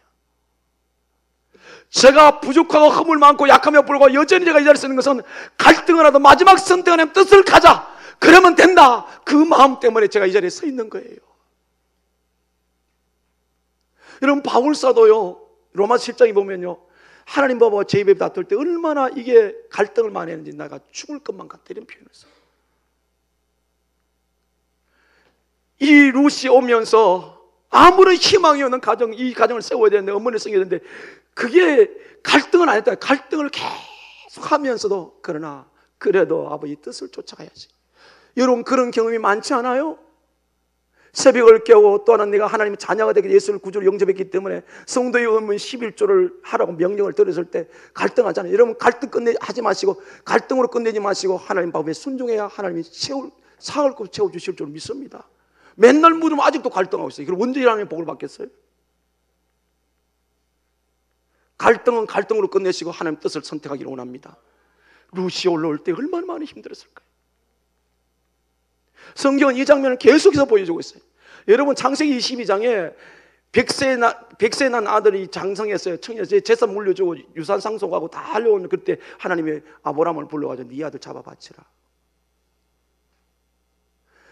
제가 부족하고 허물 많고 약하며 불구하고 여전히 제가 이 자리에 서는 것은 갈등을 하도 마지막 선택 하나님 뜻을 가자, 그러면 된다, 그 마음 때문에 제가 이 자리에 서 있는 거예요. 여러분, 바울사도요, 로마 7장에 보면요, 하나님 보고 제 입에 다툴 때 얼마나 이게 갈등을 많이 했는지 내가 죽을 것만 같다 이런 표현을 써요. 이 룻이 오면서 아무런 희망이 없는 가정, 이 가정을 세워야 되는데, 어머니를 세워야 되는데, 그게 갈등은 안 했다. 갈등을 계속 하면서도, 그러나 그래도 아버지 뜻을 쫓아가야지. 여러분, 그런 경험이 많지 않아요? 새벽을 깨고 또 하나 내가 하나님의 자녀가 되게 예수를 구주로 영접했기 때문에 성도의 의문 11조를 하라고 명령을 들었을 때 갈등하잖아요. 여러분, 갈등 하지 마시고, 갈등으로 끝내지 마시고 하나님 법에 순종해야 하나님이 사흘 것 채워주실 줄 믿습니다. 맨날 물으면 아직도 갈등하고 있어요. 그럼 언제 하나님 복을 받겠어요? 갈등은 갈등으로 끝내시고 하나님 뜻을 선택하기를 원합니다. 룻이 올라올 때 얼마나 많이 힘들었을까요? 성경은 이 장면을 계속해서 보여주고 있어요. 여러분, 창세기 22장에 100세 난 아들이 장성했어요. 청년에 재산 물려주고 유산 상속하고 다 하려고 그때 하나님이 아브라함을 불러가지고 네 아들 잡아 바치라.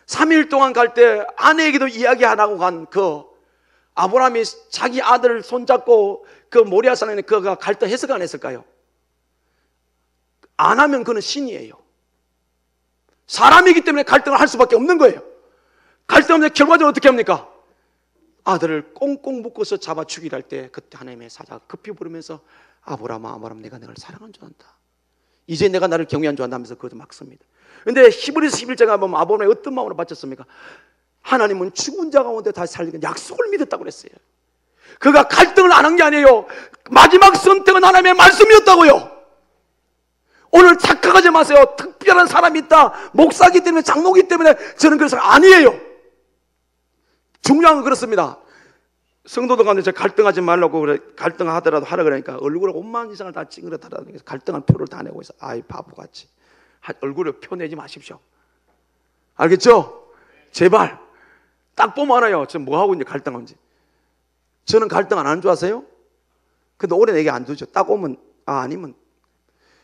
3일 동안 갈 때 아내에게도 이야기 안 하고 간 그 아브라함이 자기 아들을 손잡고 그 모리아산에 그가 갈등했을까 안 했을까요? 안 하면 그는 신이에요. 사람이기 때문에 갈등을 할 수밖에 없는 거예요. 갈등하면 결과적으로 어떻게 합니까? 아들을 꽁꽁 묶어서 잡아 죽이려 할 때 그때 하나님의 사자가 급히 부르면서 아브라함 내가 너를 사랑한 줄 안다. 이제 내가 나를 경외한 줄 안다면서 그것도 막습니다. 근데 히브리서 11장에 보면 아브라함이 어떤 마음으로 바쳤습니까? 하나님은 죽은 자 가운데 다시 살리는 약속을 믿었다고 그랬어요. 그가 갈등을 안 한 게 아니에요. 마지막 선택은 하나님의 말씀이었다고요. 오늘 착각하지 마세요. 특별한 사람이 있다, 목사기 때문에, 장로기 때문에 저는 그래서 아니에요. 중요한 건 그렇습니다. 성도들 가운데 갈등하지 말라고 그래, 갈등하더라도 하라 그러니까 얼굴에 온만 이상을 다 찡그렸다라는 게 갈등한 표를 다 내고 있어. 아이 바보같이 얼굴에 표 내지 마십시오. 알겠죠? 제발. 딱 보면 알아요. 저 뭐하고 이제 갈등하는지. 저는 갈등 안 하는 줄 아세요? 근데 오래 내게 안 두죠. 딱 오면 아니면.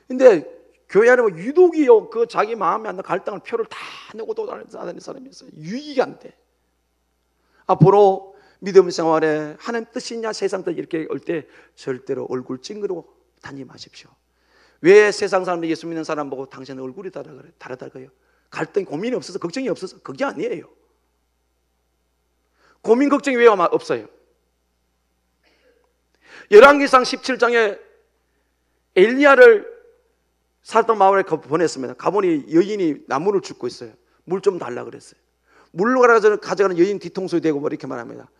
근데 교회 안에 유독이요, 그 자기 마음에 안 드는 갈등을 표를 다 내고 돌아다니는 사람이 있어요. 유익이 안 돼. 앞으로 믿음 생활에 하나님 뜻이냐 세상 뜻 이렇게 올 때 절대로 얼굴 찡그리고 다니지 마십시오. 왜 세상 사람들 예수 믿는 사람 보고 당신 얼굴이 다르다고요? 갈등, 고민이 없어서, 걱정이 없어서 그게 아니에요. 고민, 걱정이 왜 없어요? 열왕기상 17장에 엘리야를 사람 마을에 보냈습니다. 가보니 여인이 나무를 줍고 있어요. 물 좀 달라 그랬어요. 물로 가져가는 여인 뒤통수에 대고 뭐 이렇게 말합니다.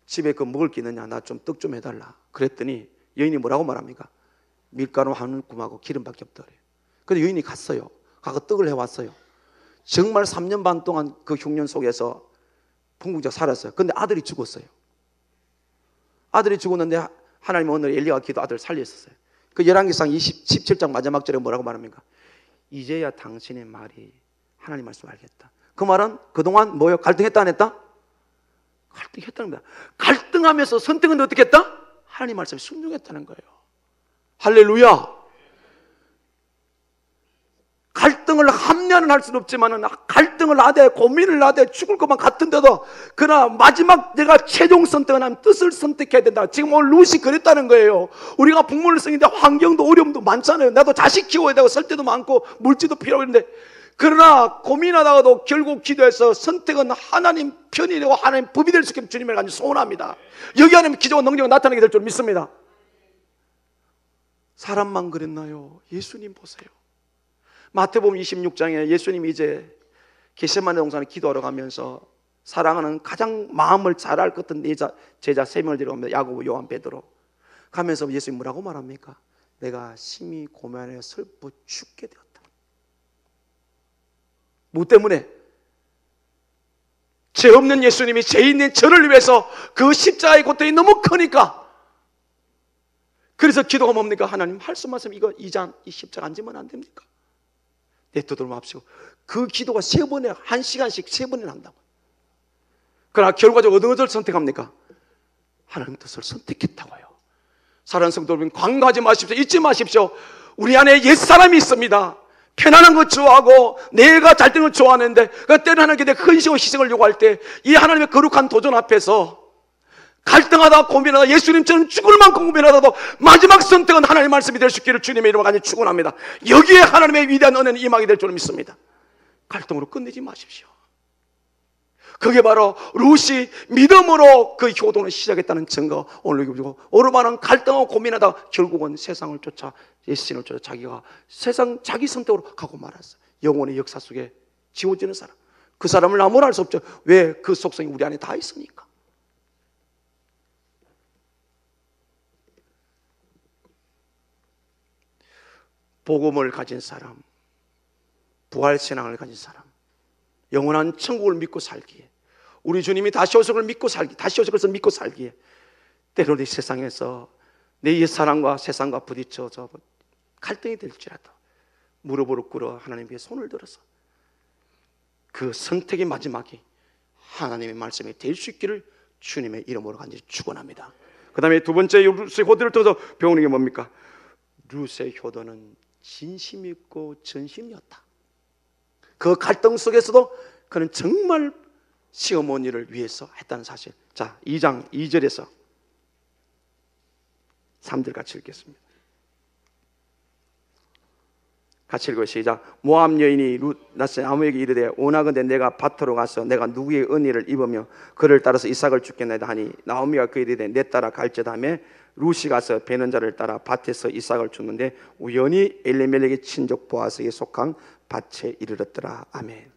집에 그 먹을 게 있느냐, 나 좀 떡 좀 해달라. 그랬더니 여인이 뭐라고 말합니까? 밀가루 한 움큼하고 기름밖에 없다 그래요. 근데 여인이 갔어요. 가서 떡을 해왔어요. 정말 3년 반 동안 그 흉년 속에서 풍부적 살았어요. 근데 아들이 죽었어요. 아들이 죽었는데 하나님 오늘 엘리야가 기도 아들을 살렸었어요. 그 열왕기상 17장 마지막 절에 뭐라고 말합니까? 이제야 당신의 말이 하나님 말씀 알겠다. 그 말은 그동안 뭐요? 갈등했다 안 했다? 갈등했다는 거야. 갈등하면서 선택은 어떻게 했다? 하나님 말씀에 순종했다는 거예요. 할렐루야. 갈등을 합리화는 할 수는 없지만 갈등을 하되 고민을 하되 죽을 것만 같은데도 그러나 마지막 내가 최종 선택은 하나님 뜻을 선택해야 된다. 지금 오늘 룻이 그랬다는 거예요. 우리가 북문을 쓰는데 환경도 어려움도 많잖아요. 나도 자식 키워야 되고 살 때도 많고 물질도 필요하고 있는데 그러나 고민하다가도 결국 기도해서 선택은 하나님 편이 되고 하나님 법이 될 수 있게 주님을 간절히 소원합니다. 여기 안에 기적과 능력이 나타나게 될 줄 믿습니다. 사람만 그랬나요? 예수님 보세요. 마태복음 26장에 예수님이 이제 겟세마네 동산에 기도하러 가면서 사랑하는 가장 마음을 잘 알 것 같은 제자 3명을 데려옵니다. 야고보, 요한, 베드로. 가면서 예수님 뭐라고 말합니까? 내가 심히 고민하여 슬퍼 죽게 되었다. 뭐 때문에? 죄 없는 예수님이 죄 있는 저를 위해서 그 십자가의 고통이 너무 크니까. 그래서 기도가 뭡니까? 하나님 말씀하시면 이거 이 십자가 안 지면 안 됩니까? 내 뜻대로 맙시고. 그 기도가 3번에 1시간씩 3번을 한다고. 그러나 결과적으로 어느 것을 선택합니까? 하나님 뜻을 선택했다고요. 사랑하는 성도 여러분, 광고하지 마십시오. 잊지 마십시오. 우리 안에 옛사람이 있습니다. 편안한 것 좋아하고 내가 잘 되는 걸 좋아하는데 때는 하나님께 헌신과 희생을 요구할 때 이 하나님의 거룩한 도전 앞에서 갈등하다 고민하다 예수님처럼 죽을 만큼 고민하다도 마지막 선택은 하나님의 말씀이 될 수 있기를 주님의 이름으로 간절히 축원합니다. 여기에 하나님의 위대한 은혜는 임하게 될 줄 믿습니다. 갈등으로 끝내지 마십시오. 그게 바로 룻이 믿음으로 그 효도를 시작했다는 증거. 오늘 그리고 얼마나 갈등하고 고민하다가 결국은 세상을 쫓아 예수님을 쫓아 자기가 세상 자기 선택으로 가고 말았어요. 영혼의 역사 속에 지워지는 사람, 그 사람을 아무나 알 수 없죠. 왜? 그 속성이 우리 안에 다 있으니까. 복음을 가진 사람, 부활신앙을 가진 사람, 영원한 천국을 믿고 살기에, 우리 주님이 다시 오실 걸 믿고 살기, 다시 오실 것을 믿고 살기에, 때로는 이 세상에서 내 옛사람과 세상과 부딪혀서 갈등이 될지라도 무릎으로 꿇어 하나님께 손을 들어서 그 선택의 마지막이 하나님의 말씀이 될 수 있기를 주님의 이름으로 간절히 축원합니다. 그 다음에 두 번째 룻의 효도를 통해서 배우는 게 뭡니까? 룻의 효도는 진심 있고 전심이었다. 그 갈등 속에서도 그는 정말 시어머니를 위해서 했다는 사실. 자, 2장 2절에서 3절 같이 읽겠습니다. 같이 읽어요. 시작. 모압 여인이 룻 낯선 아무에게 이르되 원하건대 내가 밭으로 가서 내가 누구의 은혜를 입으며 그를 따라서 이삭을 죽겠나이다 하니 나오미가 그 이르되 내 따라 갈지다며 룻이 가서 베는 자를 따라 밭에서 이삭을 줍는데 우연히 엘리멜렉의 친족 보아스에 속한 밭에 이르렀더라. 아멘.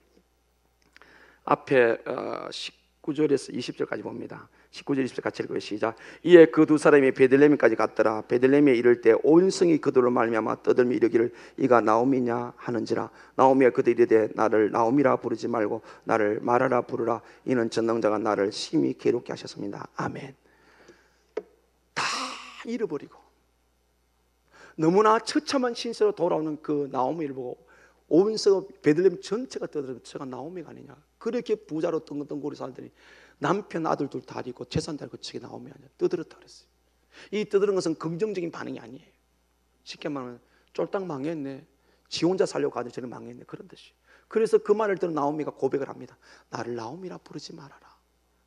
앞에 19절에서 20절까지 봅니다. 19절 20절 같이 읽어요. 시작. 이에 그 두 사람이 베들레헴까지 갔더라. 베들레헴에 이를 때 온 성이 그들로 말미암아 떠들며 이르기를 이가 나오미냐 하는지라. 나오미가 그들이 이르되 나를 나오미라 부르지 말고 나를 마라라 부르라. 이는 전능자가 나를 심히 괴롭게 하셨습니다. 아멘. 다 잃어버리고 너무나 처참한 신세로 돌아오는 그 나오미를 보고 온 성 베들레헴 전체가 떠들면 저가 나오미가 아니냐. 그렇게 부자로 덩글덩글이 살더니 남편 아들 둘 다 잃고 재산 다 잃고 저게 나오미 아니야. 떠들었다 그랬어요. 이 떠드는 것은 긍정적인 반응이 아니에요. 쉽게 말하면 쫄딱 망했네, 지 혼자 살려고 하더니 저는 망했네, 그런 뜻이에요. 그래서 그 말을 들은 나오미가 고백을 합니다. 나를 나오미라 부르지 말아라.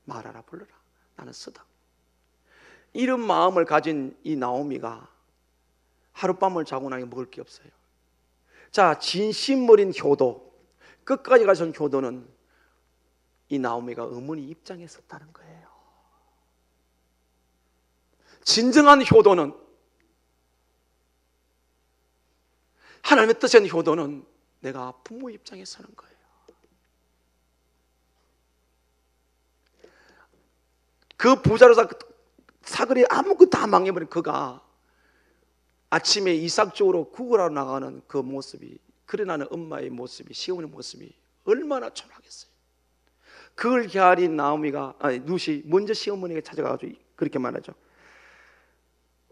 말하라 불러라. 나는 쓰다. 이런 마음을 가진 이 나오미가 하룻밤을 자고 나니 먹을 게 없어요. 자, 진심어린 효도, 끝까지 가신 효도는 이 나오미가 어머니 입장에 섰다는 거예요. 진정한 효도는, 하나님의 뜻의 효도는 내가 부모 입장에 서는 거예요. 그 부자로서 사거리 아무것도 다 망해버린 그가 아침에 이삭 쪽으로 구걸하러 나가는 그 모습이, 그래 나는 엄마의 모습이, 시어머니의 모습이 얼마나 초라하겠어요. 그걸 헤아린 룻이 먼저 시어머니에게 찾아가가지고 그렇게 말하죠.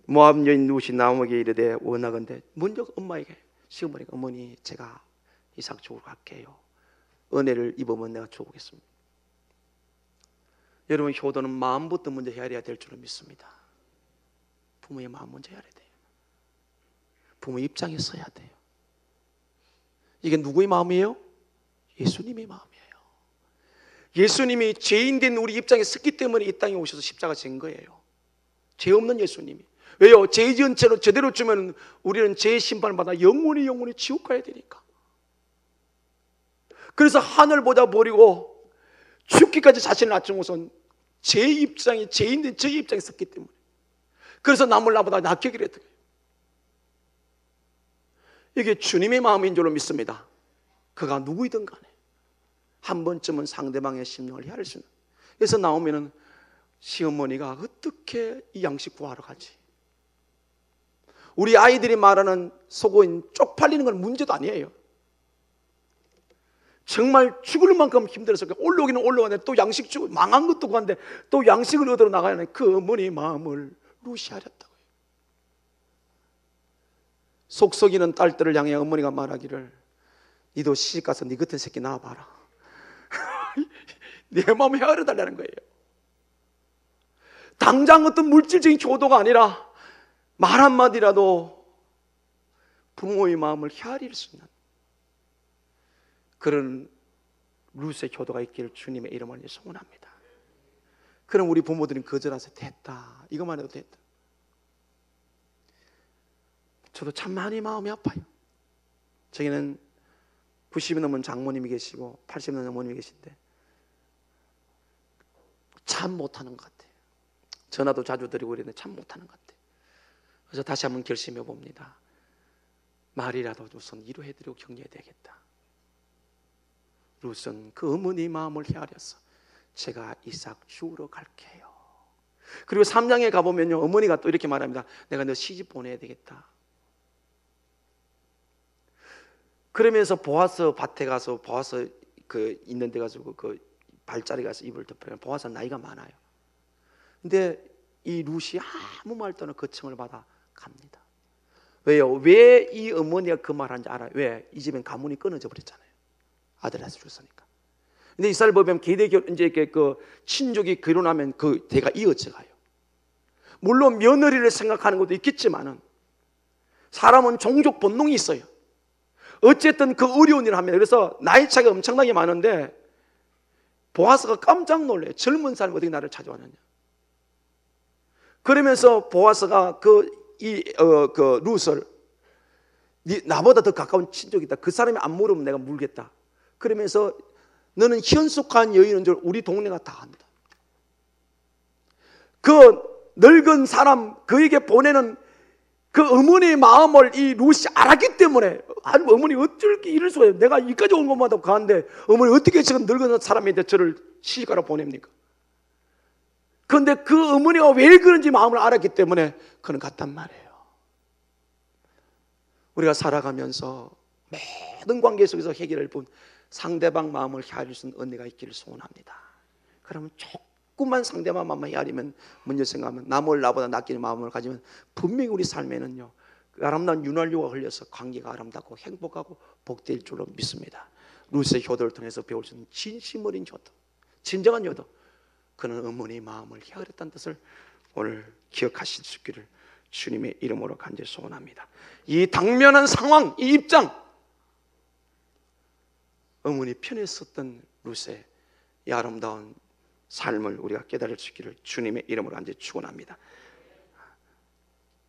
모압 여인 룻이 나오미에게 이르되 원하건대, 먼저 엄마에게, 시어머니가 어머니 제가 이삭 쪽으로 갈게요. 은혜를 입으면 내가 줘보겠습니다. 여러분, 효도는 마음부터 먼저 헤아려야 될 줄을 믿습니다. 부모의 마음 먼저 헤아려야 돼요. 부모 입장에 서야 돼요. 이게 누구의 마음이에요? 예수님의 마음이에요. 예수님이 죄인된 우리 입장에 섰기 때문에 이 땅에 오셔서 십자가 진 거예요. 죄 없는 예수님이. 왜요? 죄 지은 채로 제대로 주면 우리는 죄의 심판을 받아 영원히 지옥 가야 되니까. 그래서 하늘 보자 버리고 죽기까지 자신을 낮춘 것은 제 입장이 죄인된 저의 입장에 섰기 때문에, 그래서 남을 나보다 낫게 그랬던 거예요. 이게 주님의 마음인 줄로 믿습니다. 그가 누구이든 간에 한 번쯤은 상대방의 심령을 헤아릴 수 있는. 그래서 나오면은 시어머니가 어떻게 이 양식 구하러 가지? 우리 아이들이 말하는 속어인 쪽팔리는 건 문제도 아니에요. 정말 죽을 만큼 힘들어서 올라오기는 올라가는데 또 양식 주고 망한 것도 구한데 또 양식을 얻으러 나가야 하는 그 어머니의 마음을 루시하렸다고요. 속썩이는 딸들을 향해 어머니가 말하기를, 니도 시집가서 니 같은 새끼 낳아봐라. 내 마음을 헤아려달라는 거예요. 당장 어떤 물질적인 효도가 아니라 말 한마디라도 부모의 마음을 헤아릴 수 있는 그런 룻의 효도가 있기를 주님의 이름으로 소원합니다. 그럼 우리 부모들은 거절해서 됐다, 이것만 해도 됐다. 저도 참 많이 마음이 아파요. 저기는 90이 넘은 장모님이 계시고 80이 넘은 어머님이 계신데 참 못하는 것 같아요. 전화도 자주 드리고 이랬는데 참 못하는 것 같아요. 그래서 다시 한번 결심해 봅니다. 말이라도 우선 위로해드리고 격려해야 되겠다. 룻은 그 어머니 마음을 헤아려서 제가 이삭 주우러 갈게요. 그리고 3장에 가보면요, 어머니가 또 이렇게 말합니다. 내가 너 시집 보내야 되겠다. 그러면서 보아스 밭에 가서 보아스 그 있는 데 가지고 그 발자리 가서 이불 덮으면 보아스 나이가 많아요. 근데 이 룻이 아무 말도 안 하고 거청을 받아 갑니다. 왜요? 왜 이 어머니가 그 말한지 알아요? 왜? 이 집엔 가문이 끊어져 버렸잖아요. 아들 낳아서 죽었으니까. 근데 이스라엘 보면 계대 이제 그 친족이 결혼하면 그 대가 이어져 가요. 물론 며느리를 생각하는 것도 있겠지만은 사람은 종족 본능이 있어요. 어쨌든 그 어려운 일을 합니다. 그래서 나이 차이가 엄청나게 많은데 보아스가 깜짝 놀래요. 젊은 사람이 어떻게 나를 찾아왔느냐. 그러면서 보아스가 그 룻을 나보다 더 가까운 친족이다. 그 사람이 안 물으면 내가 물겠다. 그러면서 너는 현숙한 여인인 줄 우리 동네가 다 안다. 그 늙은 사람 그에게 보내는 그 어머니의 마음을 이 룻이 알았기 때문에, 아니 어머니 어쩔 이럴 수가 있어요. 내가 이까지 온 것마다 가는데 어머니 어떻게 지금 늙은 사람인데 저를 시집가라 보냅니까? 그런데 그 어머니가 왜 그런지 마음을 알았기 때문에 그는 갔단 말이에요. 우리가 살아가면서 모든 관계 속에서 해결을 본 상대방 마음을 헤아릴 수 있는 은혜가 있기를 소원합니다. 그러면 조금만 상대방 마음을 헤아리면, 먼저 생각하면 남을 나보다 낫기는 마음을 가지면 분명히 우리 삶에는요 아름다운 윤활유가 흘려서 관계가 아름답고 행복하고 복될 줄로 믿습니다. 룻의 효도를 통해서 배울 수 있는 진심 어린 효도, 진정한 효도, 그는 어머니의 마음을 헤아렸다는 뜻을 오늘 기억하실 수 있기를 주님의 이름으로 간절히 소원합니다. 이 당면한 상황, 이 입장, 어머니 편에 섰던 룻의 이 아름다운 삶을 우리가 깨달을 수 있기를 주님의 이름으로 간절히 축원합니다.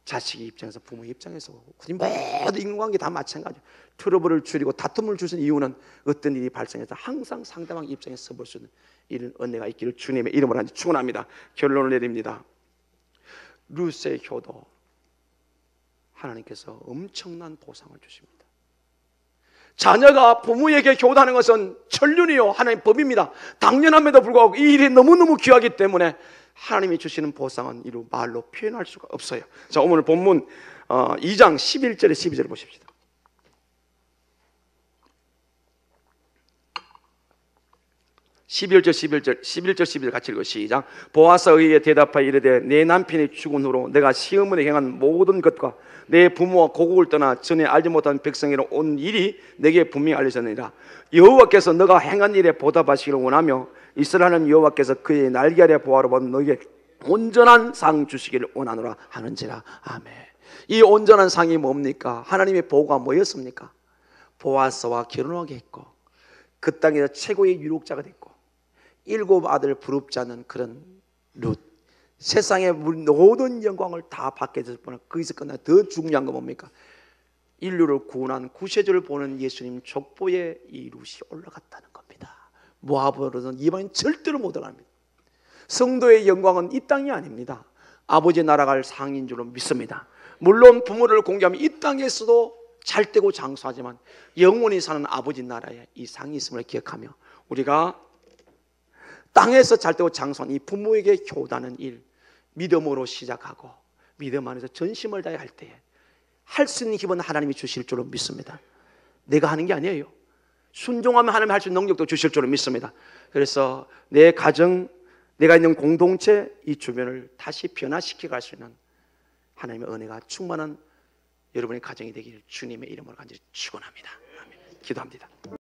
자식의 입장에서, 부모의 입장에서 모든 인간관계 다 마찬가지예요. 트러블을 줄이고 다툼을 주신 이유는 어떤 일이 발생해서 항상 상대방 입장에 서볼 수 있는 이런 은혜가 있기를 주님의 이름으로 간절히 축원합니다. 결론을 내립니다. 룻의 효도, 하나님께서 엄청난 보상을 주십니다. 자녀가 부모에게 효도하는 것은 천륜이요 하나님의 법입니다. 당연함에도 불구하고 이 일이 너무너무 귀하기 때문에 하나님이 주시는 보상은 이루 말로 표현할 수가 없어요. 자, 오늘 본문 2장 11절에 12절을 보십시다. 11절 12절 같이 읽어 시작. 보아스가 그에게 대답하여 이르되 내 남편이 죽은 후로 내가 시어머니에 행한 모든 것과 내 부모와 고국을 떠나 전에 알지 못한 백성에로 온 일이 내게 분명히 알려졌느니라. 여호와께서 너가 행한 일에 보답하시기를 원하며 이스라엘 하나님 여호와께서 그의 날개 아래 보화로 받은 너에게 온전한 상 주시기를 원하노라 하는지라. 아멘. 이 온전한 상이 뭡니까? 하나님의 보호가 뭐였습니까? 보아스와 결혼하게 했고 그 땅에서 최고의 유력자가 됐고 7 아들 부럽지 않은 그런 룻, 세상의 모든 영광을 다 받게 됐을 뿐 거기서 끝나 더 중요한 건 뭡니까? 인류를 구원한 구세주를 보는 예수님 족보에 이 룻이 올라갔다는 겁니다. 모압으로는 이방인 절대로 못 들어갑니다. 성도의 영광은 이 땅이 아닙니다. 아버지 나라갈 상인 줄로 믿습니다. 물론 부모를 공개하면 이 땅에서도 잘되고 장수하지만 영원히 사는 아버지 나라에 이 상이 있음을 기억하며 우리가 땅에서 잘되고 장수한 이 부모에게 효다는 일 믿음으로 시작하고 믿음 안에서 전심을 다해 할 때에 할 수 있는 힘은 하나님이 주실 줄로 믿습니다. 내가 하는 게 아니에요. 순종하면 하나님이 할 수 있는 능력도 주실 줄로 믿습니다. 그래서 내 가정, 내가 있는 공동체, 이 주변을 다시 변화시켜 갈 수 있는 하나님의 은혜가 충만한 여러분의 가정이 되기를 주님의 이름으로 간절히 축원합니다. 아멘. 기도합니다.